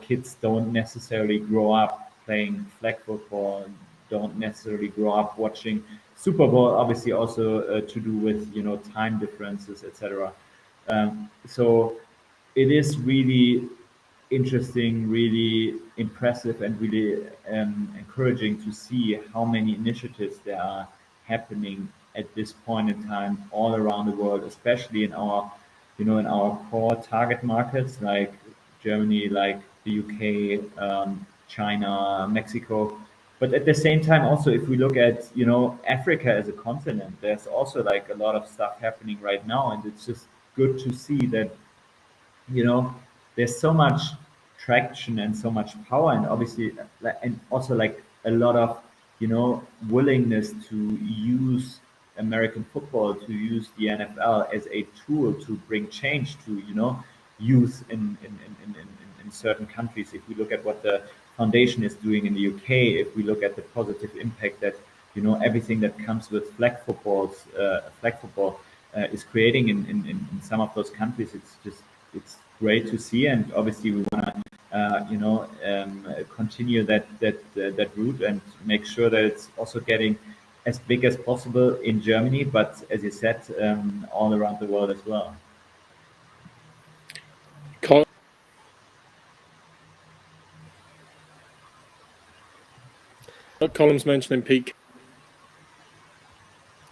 kids don't necessarily grow up playing flag football, don't necessarily grow up watching Super Bowl. Obviously, also to do with time differences, etc. So it is really interesting, really impressive, and really encouraging to see how many initiatives there are happening at this point in time all around the world, especially in our, in our core target markets like Germany, like the UK, China, Mexico. But at the same time, also if we look at Africa as a continent, there's also like a lot of stuff happening right now, and it's just good to see that there's so much traction and so much power, and obviously and also like a lot of willingness to use American football, to use the NFL as a tool to bring change to youth in certain countries. If we look at what the foundation is doing in the UK, if we look at the positive impact that everything that comes with flag football is creating in some of those countries, it's great to see, and obviously we want to continue that route and make sure that it's also getting as big as possible in Germany, but as you said, all around the world as well.
Column's mentioning Pete.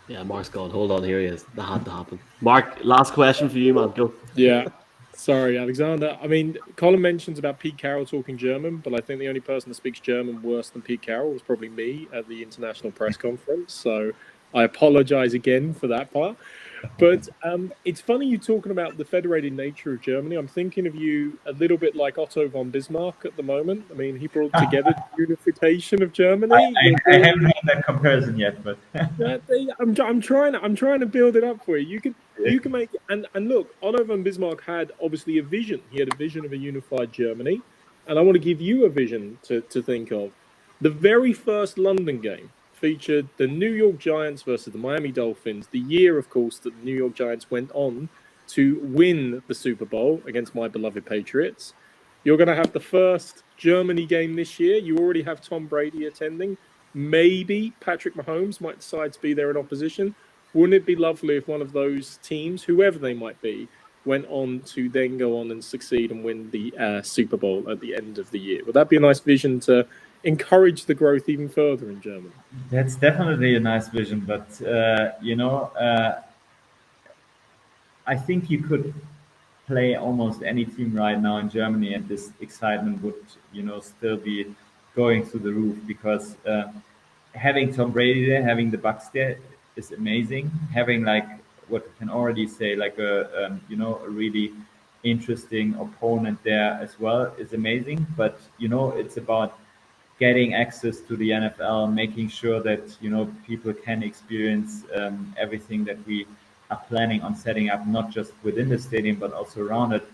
Yeah, Mark's gone. Hold on, here he is. That had to happen. Mark, last question for you, man. Go.
Yeah. Sorry, Alexander. I mean, Colin mentions about Pete Carroll talking German, but I think the only person that speaks German worse than Pete Carroll was probably me at the international press conference. So I apologize again for that part. But it's funny you talking about the federated nature of Germany. I'm thinking of you a little bit like Otto von Bismarck at the moment. I mean, he brought together the unification of Germany.
I haven't had that comparison yet, but
I'm trying to build it up for you. You can make it. And look, Otto von Bismarck had obviously a vision. He had a vision of a unified Germany, and I want to give you a vision to think of. The very first London game featured the New York Giants versus the Miami Dolphins. The year, of course, that the New York Giants went on to win the Super Bowl against my beloved Patriots. You're going to have the first Germany game this year. You already have Tom Brady attending. Maybe Patrick Mahomes might decide to be there in opposition. Wouldn't it be lovely if one of those teams, whoever they might be, went on to then go on and succeed and win the Super Bowl at the end of the year? Would that be a nice vision to encourage the growth even further in Germany?
That's definitely a nice vision, but I think you could play almost any team right now in Germany, and this excitement would still be going through the roof, because having Tom Brady there, having the Bucks there is amazing. Having like what we can already say, like a a really interesting opponent there as well is amazing. But it's about getting access to the NFL, making sure that people can experience everything that we are planning on setting up, not just within the stadium but also around it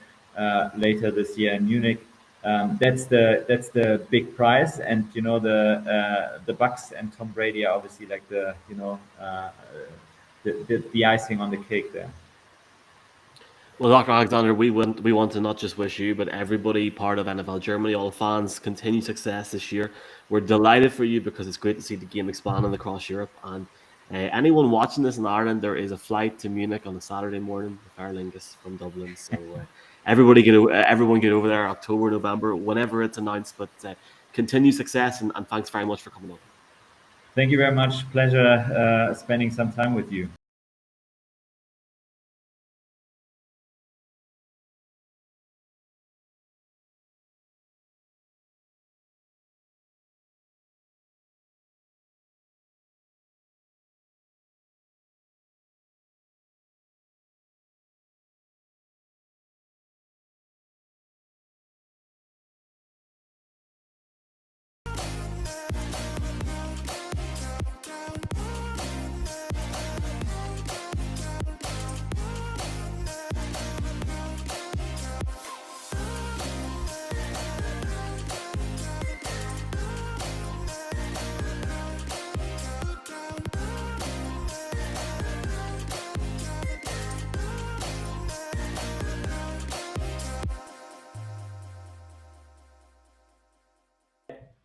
later this year in Munich. That's the big prize, and the Bucks and Tom Brady are obviously like the icing on the cake there.
Well, Dr. Alexander, we want to not just wish you, but everybody part of NFL Germany, all fans, continued success this year. We're delighted for you because it's great to see the game expanding across Europe. And anyone watching this in Ireland, there is a flight to Munich on a Saturday morning with Aer Lingus from Dublin. So everyone get over there, October, November, whenever it's announced. But continued success, and thanks very much for coming on.
Thank you very much. Pleasure spending some time with you.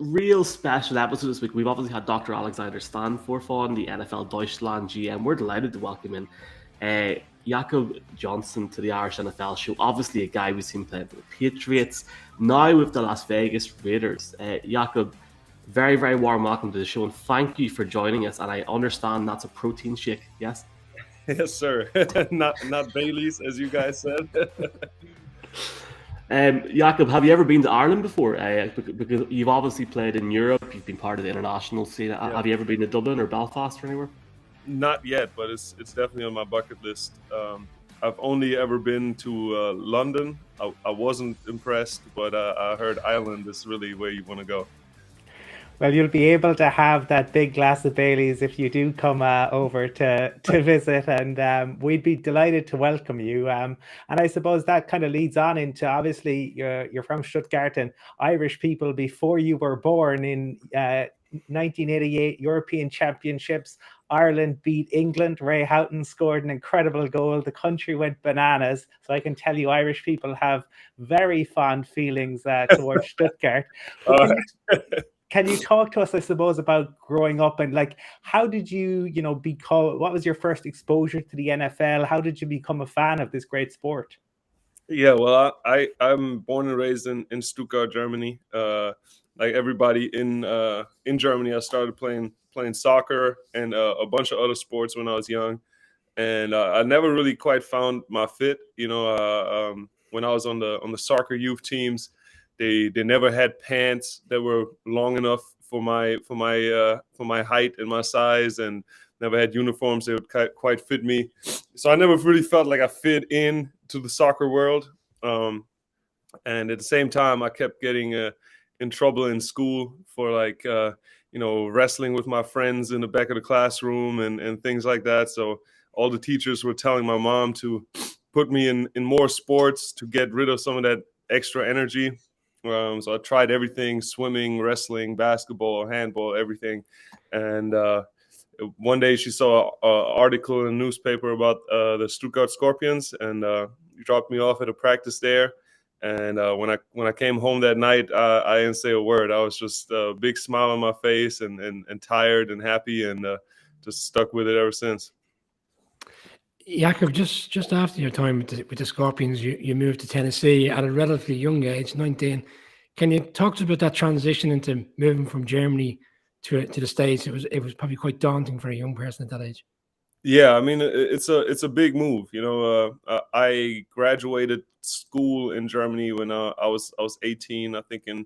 real special episode this week. We've obviously had Dr. Alexander Stanforth on, the NFL Deutschland GM. We're delighted to welcome in Jakob Johnson to the Irish NFL show. Obviously, a guy we've seen playing for the Patriots, now with the Las Vegas Raiders. Jakob, very, very warm welcome to the show, and thank you for joining us. And I understand that's a protein shake, yes?
Yes, sir. not Bailey's, as you guys said.
Jakob, have you ever been to Ireland before? Because you've obviously played in Europe, you've been part of the international scene.
Yeah.
Have you ever been to Dublin or Belfast or anywhere?
Not yet, but it's definitely on my bucket list. I've only ever been to London. I wasn't impressed, but I heard Ireland is really where you want to go.
Well, you'll be able to have that big glass of Bailey's if you do come over to visit, and we'd be delighted to welcome you. And I suppose that kind of leads on into, obviously, you're from Stuttgart, and Irish people, before you were born in 1988 European Championships, Ireland beat England. Ray Houghton scored an incredible goal. The country went bananas. So I can tell you, Irish people have very fond feelings towards Stuttgart. Can you talk to us, I suppose, about growing up, and like, how did you, become, what was your first exposure to the NFL? How did you become a fan of this great sport?
Yeah, well, I'm born and raised in Stuttgart, Germany. Like everybody in Germany, I started playing soccer and a bunch of other sports when I was young, and I never really quite found my fit. When I was on the soccer youth teams, they never had pants that were long enough for my height and my size, and never had uniforms that would quite fit me. So I never really felt like I fit in to the soccer world. And at the same time, I kept getting in trouble in school for wrestling with my friends in the back of the classroom and things like that. So all the teachers were telling my mom to put me in more sports to get rid of some of that extra energy. So I tried everything: swimming, wrestling, basketball, handball, everything. And one day she saw an article in a newspaper about the Stuttgart Scorpions, and dropped me off at a practice there. And when I came home that night, I didn't say a word. I was just a big smile on my face and tired and happy, and just stuck with it ever since.
Jakob, just after your time with the Scorpions, you moved to Tennessee at a relatively young age, 19. Can you talk to us about that transition into moving from Germany to the States? It was probably quite daunting for a young person at that age.
Yeah, I mean, it's a big move. I graduated school in Germany when I was 18. I think in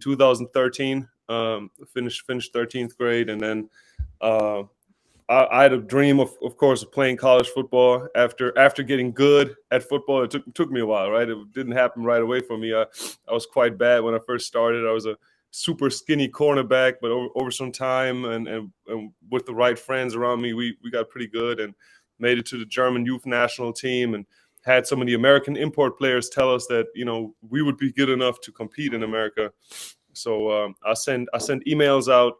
2013. Finished 13th grade, and then I had a dream of course, of playing college football. After getting good at football, it took me a while, right? It didn't happen right away for me. I was quite bad when I first started. I was a super skinny cornerback, but over some time and with the right friends around me, we got pretty good and made it to the German youth national team, and had some of the American import players tell us that we would be good enough to compete in America. So I sent emails out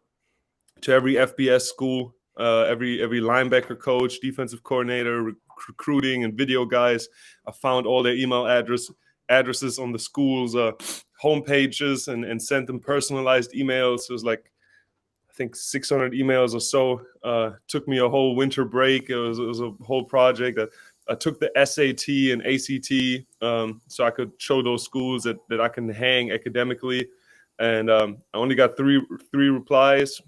to every FBS school, every linebacker coach, defensive coordinator, recruiting, and video guys. I found all their email addresses on the school's home pages and sent them personalized emails. It was like, I think 600 emails or so. Took me a whole winter break. It was a whole project. I took the SAT and ACT so I could show those schools that I can hang academically. And I only got three replies.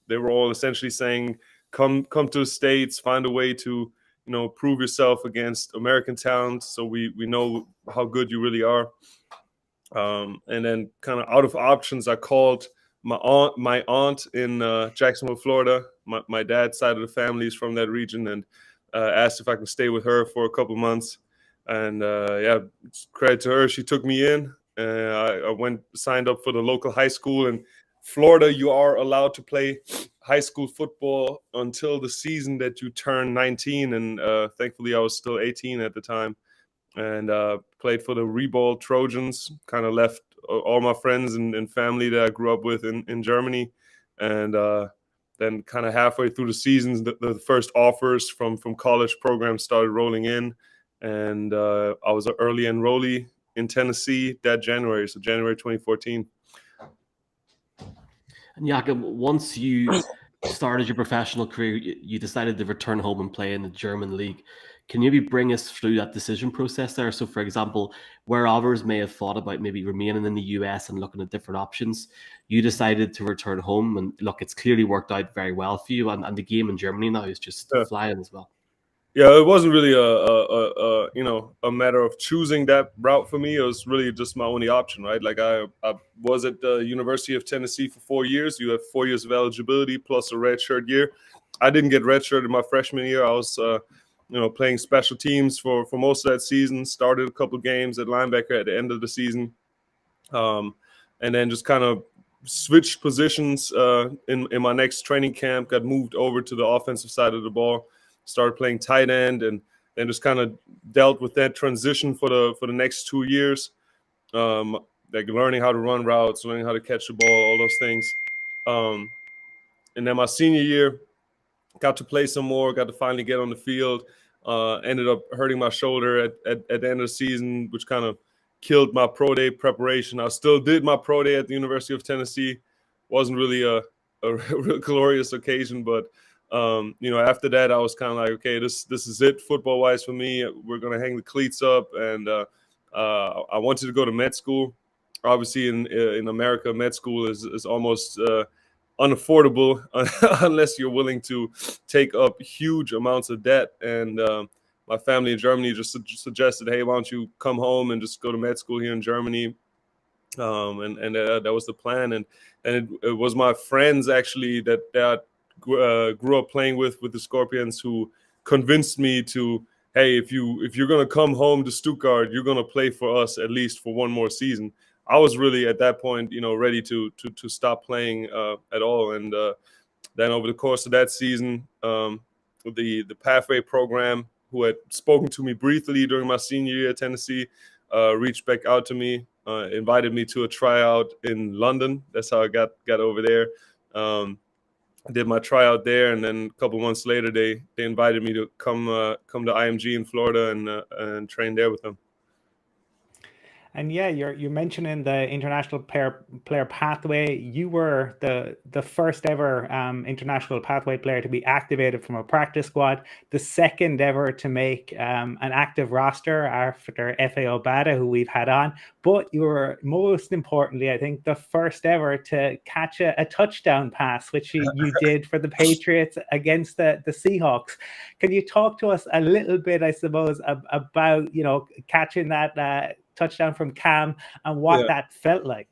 They were all essentially saying, come to the States, find a way to prove yourself against American talent, so we know how good you really are. And then, kind of out of options, I called my aunt in Jacksonville, Florida. My dad's side of the family is from that region, and asked if I can stay with her for a couple months. And credit to her, she took me in. I signed up for the local high school. In Florida, you are allowed to play high school football until the season that you turn 19, and thankfully I was still 18 at the time, and played for the Reball Trojans. Kind of left all my friends and family that I grew up with in Germany, and then kind of halfway through the seasons, the first offers from college programs started rolling in, and I was an early enrollee in Tennessee that January, so January 2014.
And Jakob, once you started your professional career, you decided to return home and play in the German league. Can you maybe bring us through that decision process there? So, for example, where others may have thought about maybe remaining in the US and looking at different options, you decided to return home. And look, it's clearly worked out very well for you. And the game in Germany now is just
Yeah.
flying as well.
Yeah, it wasn't really a matter of choosing that route for me. It was really just my only option, right? Like I was at the University of Tennessee for 4 years. You have 4 years of eligibility plus a redshirt year. I didn't get redshirted my freshman year. I was playing special teams for most of that season. Started a couple games at linebacker at the end of the season, and then just kind of switched positions in my next training camp. Got moved over to the offensive side of the ball. Started playing tight end, and then just kind of dealt with that transition for the next 2 years, like learning how to run routes, learning how to catch the ball, all those things. And then my senior year, got to play some more, got to finally get on the field. Ended up hurting my shoulder at the end of the season, which kind of killed my pro day preparation. I still did my pro day at the University of Tennessee. Wasn't really a real glorious occasion, but after that, I was kind of like, okay, this is it football wise for me. We're gonna hang the cleats up, and I wanted to go to med school. Obviously, in America, med school is almost unaffordable unless you're willing to take up huge amounts of debt. And my family in Germany just suggested, hey, why don't you come home and just go to med school here in Germany? And that was the plan. And it was my friends actually that grew up playing with the Scorpions who convinced me to, hey, if you're gonna come home to Stuttgart, you're gonna play for us at least for one more season. I was really at that point, ready to stop playing at all. And then over the course of that season, the Pathway program, who had spoken to me briefly during my senior year at Tennessee, reached back out to me, invited me to a tryout in London. That's how I got over there. I did my tryout there, and then a couple months later, they invited me to come to IMG in Florida and train there with them.
And yeah, you're mentioning the international player pathway. You were the first ever international pathway player to be activated from a practice squad, the second ever to make an active roster after F.A. Obada, who we've had on. But you were, most importantly, I think, the first ever to catch a touchdown pass, which you did for the Patriots against the Seahawks. Can you talk to us a little bit, I suppose, about catching that touchdown from Cam and what that felt like?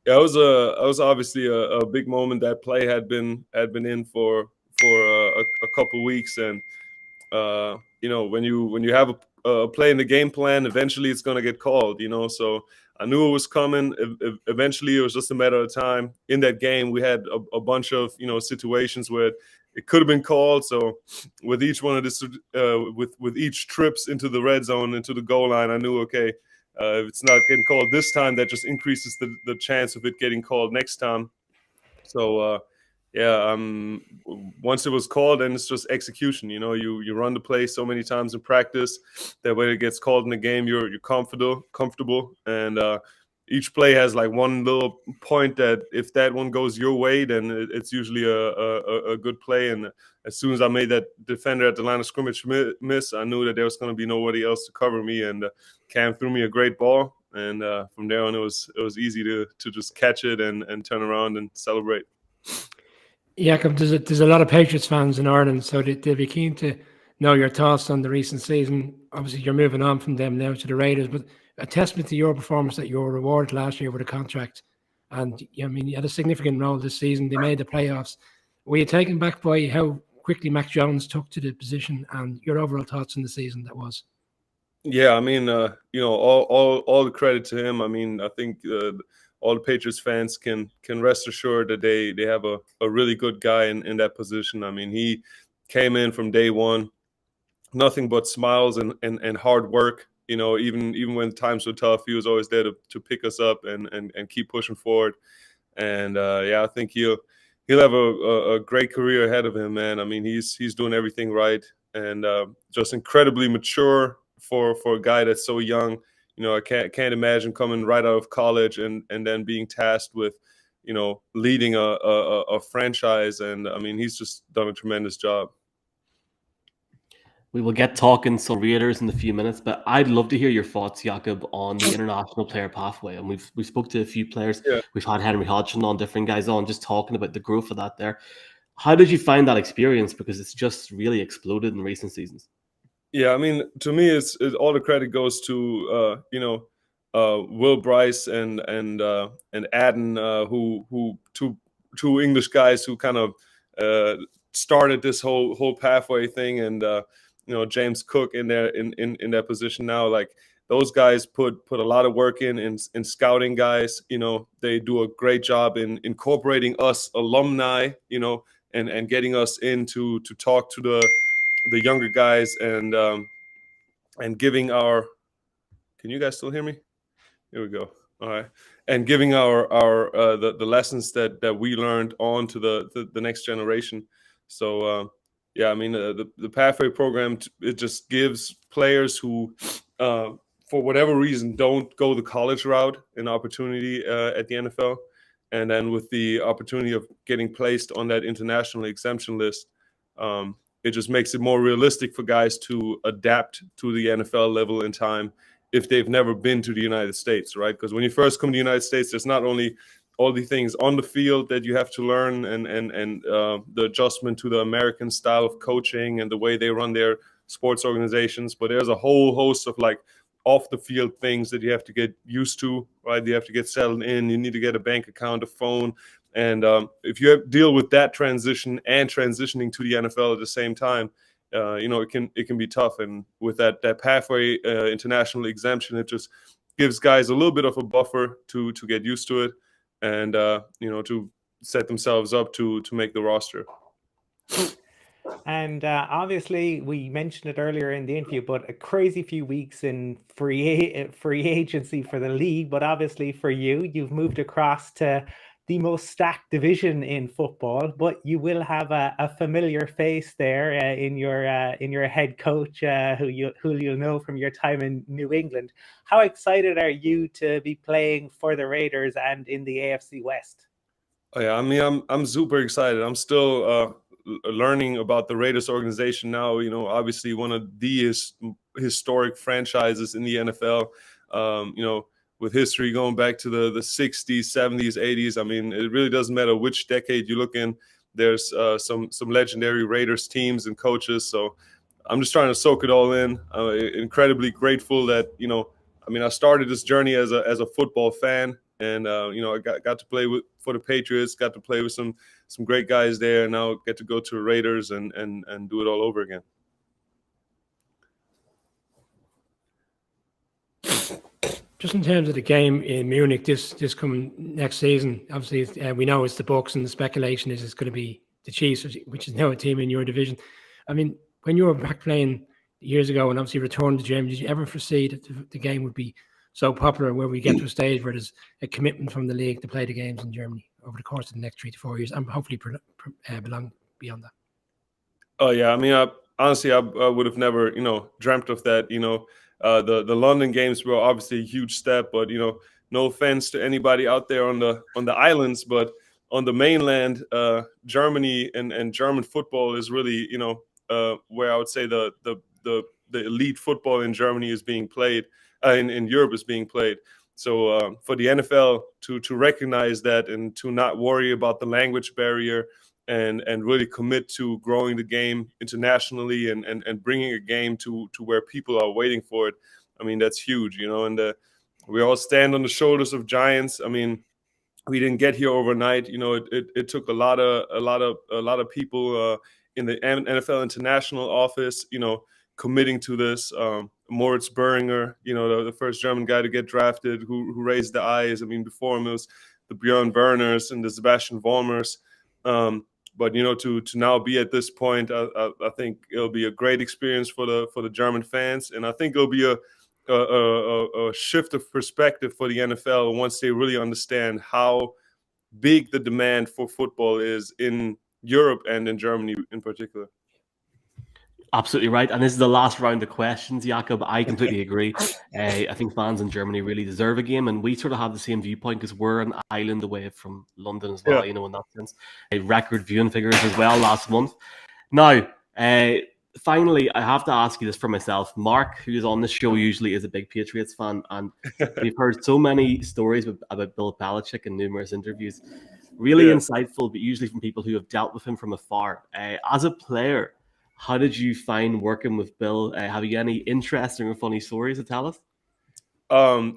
Yeah, it was obviously a big moment. That play had been in for a couple weeks, and when you have a play in the game plan, eventually it's going to get called. So I knew it was coming. Eventually, it was just a matter of time. In that game, we had a bunch of situations where it could have been called. So with each one of this, with each trips into the red zone, into the goal line, I knew, okay, if it's not getting called this time, that just increases the chance of it getting called next time. So once it was called, then it's just execution. You run the play so many times in practice that when it gets called in the game, you're comfortable, and each play has like one little point that if that one goes your way, then it's usually a good play. And as soon as I made that defender at the line of scrimmage miss, I knew that there was going to be nobody else to cover me. And Cam threw me a great ball, and from there on, it was easy to just catch it and turn around and celebrate.
Yeah, there's a lot of Patriots fans in Ireland, so they'll be keen to know your thoughts on the recent season. Obviously, you're moving on from them now to the Raiders, but a testament to your performance that you were rewarded last year with a contract. And you had a significant role this season. They made the playoffs. Were you taken back by how quickly Mac Jones took to the position, and your overall thoughts on the season that was?
Yeah, I mean, all the credit to him. I mean, I think all the Patriots fans can rest assured that they have a really good guy in that position. I mean, he came in from day one, nothing but smiles and hard work. Even when times were tough, he was always there to pick us up and keep pushing forward. And I think he'll have a great career ahead of him, man. I mean, he's doing everything right, and just incredibly mature for a guy that's so young. I can't imagine coming right out of college and then being tasked with leading a franchise. And I mean, he's just done a tremendous job.
We will get talking some Raiders in a few minutes, but I'd love to hear your thoughts, Jakob, on the international player pathway. And we spoke to a few players.
Yeah.
We've had Henry Hodgson on, different guys on, just talking about the growth of that there. How did you find that experience? Because it's just really exploded in recent seasons.
Yeah, I mean, to me, it's all the credit goes to Will Bryce and Adden, who two English guys who kind of started this whole pathway thing, and James Cook in their position now. Like, those guys put a lot of work in scouting guys. They do a great job in incorporating us alumni, and getting us in to talk to the younger guys, and giving our. Can you guys still hear me? Here we go. All right, and giving our the lessons that we learned on to the next generation. So yeah, I mean, the pathway program, it just gives players who for whatever reason don't go the college route an opportunity at the NFL, and then with the opportunity of getting placed on that international exemption list, it just makes it more realistic for guys to adapt to the NFL level in time if they've never been to the United States, right? Because when you first come to the United States, there's not only all the things on the field that you have to learn, and the adjustment to the American style of coaching and the way they run their sports organizations, but there's a whole host of like off the field things that you have to get used to, right? You have to get settled in. You need to get a bank account, a phone. And if you deal with that transition and transitioning to the NFL at the same time, it can be tough. And with that pathway international exemption, it just gives guys a little bit of a buffer to get used to it, and to set themselves up to make the roster.
And obviously, we mentioned it earlier in the interview, but a crazy few weeks in free agency for the league. But obviously, for you, you've moved across to the most stacked division in football. But you will have a familiar face there in your head coach, who you'll know from your time in New England. How excited are you to be playing for the Raiders and in the AFC West?
Oh, yeah, I mean, I'm super excited. I'm still learning about the Raiders organization now. Obviously one of the historic franchises in the NFL. With history going back to the 60s, 70s, 80s. I mean, it really doesn't matter which decade you look in. There's some legendary Raiders teams and coaches. So I'm just trying to soak it all in. Incredibly grateful that I started this journey as a football fan, and I got to play for the Patriots, got to play with some great guys there, and now get to go to the Raiders and do it all over again.
Just in terms of the game in Munich this coming next season, obviously we know it's the Bucs, and the speculation is it's going to be the Chiefs, which is now a team in your division. I mean, when you were back playing years ago and obviously returned to Germany, did you ever foresee that the game would be so popular where we get to a stage where there's a commitment from the league to play the games in Germany over the course of the next 3 to 4 years, and hopefully belong beyond that?
Oh yeah, I mean, I would have never dreamt of that. The London games were obviously a huge step, but no offense to anybody out there on the islands, but on the mainland, Germany and German football is really where I would say the elite football in Germany is being played, in Europe is being played. So for the NFL to recognize that and to not worry about the language barrier, and really commit to growing the game internationally and bringing a game to where people are waiting for it. I mean, that's huge, and we all stand on the shoulders of giants. I mean, we didn't get here overnight. It took a lot of people in the NFL international office, committing to this. Moritz Böhringer, the first German guy to get drafted, who raised the eyes. I mean, before him it was the Björn Berners and the Sebastian Vollmers. But to now be at this point, I think it'll be a great experience for the German fans, and I think it'll be a shift of perspective for the NFL once they really understand how big the demand for football is in Europe and in Germany in particular.
Absolutely right. And this is the last round of questions, Jakob. I completely agree. I think fans in Germany really deserve a game, and we sort of have the same viewpoint because we're an island away from London as well,
Yeah.
in that sense. Record viewing figures as well last month. Now, finally, I have to ask you this for myself. Mark, who's on this show usually, is a big Patriots fan, and we've heard so many stories about Bill Belichick in numerous interviews. Really insightful, but usually from people who have dealt with him from afar. As a player, how did you find working with Bill? Have you any interesting or funny stories to tell us?
I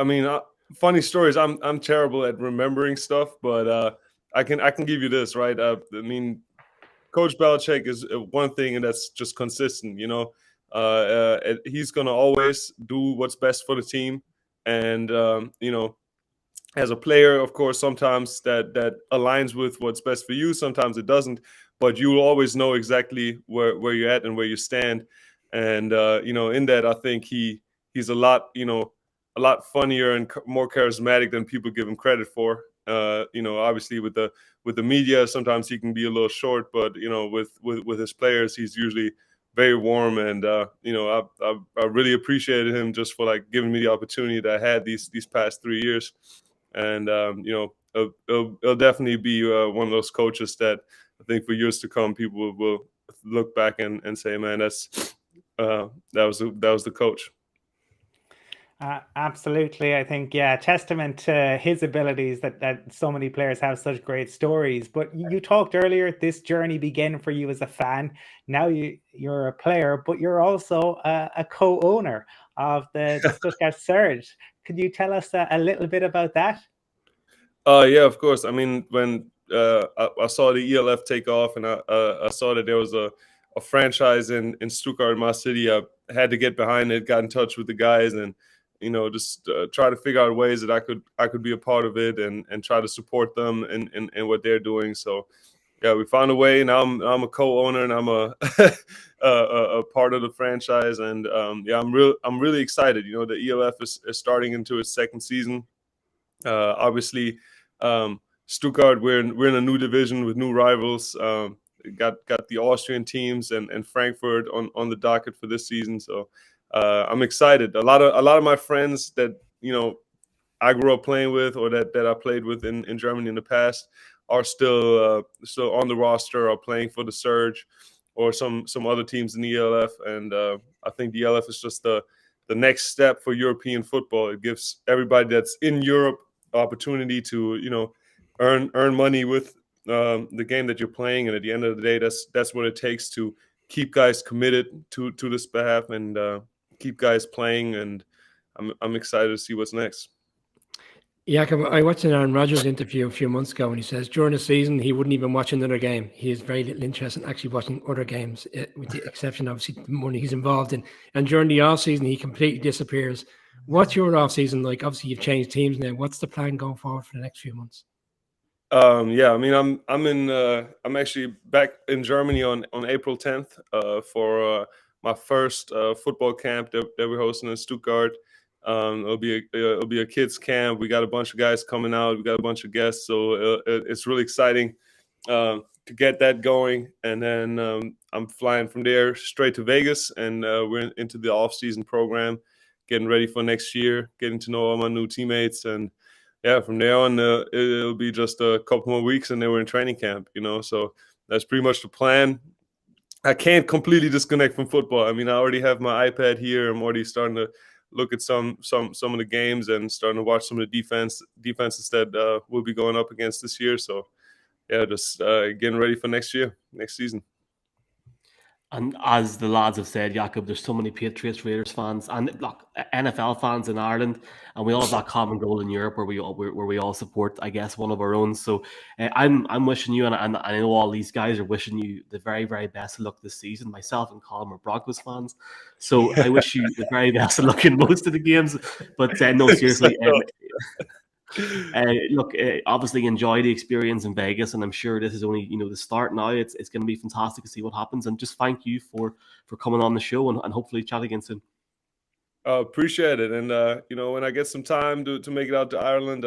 mean, funny stories. I'm terrible at remembering stuff, but I can give you this, right. I mean, Coach Belichick is one thing, and that's just consistent. He's gonna always do what's best for the team, and as a player, of course, sometimes that aligns with what's best for you. Sometimes it doesn't, but you will always know exactly where you're at and where you stand. And in that, I think he's a lot funnier and more charismatic than people give him credit for. Obviously with the media, sometimes he can be a little short, but with his players, he's usually very warm. And I really appreciated him just for giving me the opportunity that I had these past 3 years. And it'll definitely be one of those coaches that I think for years to come, people will look back and say, "Man, that was the coach."
Absolutely. I think, testament to his abilities that so many players have such great stories. But you talked earlier, this journey began for you as a fan. Now you're a player, but you're also a co-owner of the Stuttgart Surge. Could you tell us a little bit about that?
Yeah, of course. I mean, when I saw the ELF take off, and I saw that there was a franchise in Stuttgart, my city, I had to get behind it, got in touch with the guys, and just try to figure out ways that I could be a part of it and try to support them in what they're doing. So yeah, we found a way. Now I'm a co-owner, and I'm a a part of the franchise, and I'm really excited. The ELF is starting into its second season. Obviously, Stuttgart, we're in a new division with new rivals. Got the Austrian teams and Frankfurt on the docket for this season. So I'm excited. A lot of my friends that I grew up playing with, or that I played with in Germany in the past, are still on the roster, or playing for the Surge or some other teams in the ELF. And I think the ELF is just the next step for European football. It gives everybody that's in Europe opportunity to earn money with the game that you're playing, and at the end of the day, that's what it takes to keep guys committed to this behalf, and keep guys playing. And I'm excited to see what's next.
Yeah, I watched an Aaron Rodgers interview a few months ago, and he says during the season he wouldn't even watch another game. He has very little interest in actually watching other games, with the exception, obviously, the money he's involved in. And during the off season, he completely disappears. What's your off season like? Obviously, you've changed teams now. What's the plan going forward for the next few months?
Yeah, I mean, I'm actually back in Germany on April 10th for my first football camp that we're hosting in Stuttgart. It'll be a kids camp. We got a bunch of guys coming out. We got a bunch of guests, so it's really exciting to get that going. And then I'm flying from there straight to Vegas, and we're into the off-season program, getting ready for next year, getting to know all my new teammates. And yeah, from there on, it'll be just a couple more weeks, and then we're in training camp. So that's pretty much the plan. I can't completely disconnect from football. I mean, I already have my iPad here. I'm already starting to look at some of the games, and starting to watch some of the defenses that we'll be going up against this year. So yeah, just getting ready for next season.
And as the lads have said, Jakob, there's so many Patriots, Raiders fans, and look, NFL fans in Ireland, and we all have that common goal in Europe where we all support, I guess, one of our own. So I'm wishing you, and I know all these guys are wishing you the very, very best of luck this season. Myself and Colin are Broncos fans, so I wish you the very best of luck in most of the games. But no, seriously. Look, obviously enjoy the experience in Vegas, and I'm sure this is only the start now. It's going to be fantastic to see what happens, and just thank you for coming on the show, and hopefully chat again soon.
Appreciate it. And when I get some time to make it out to Ireland,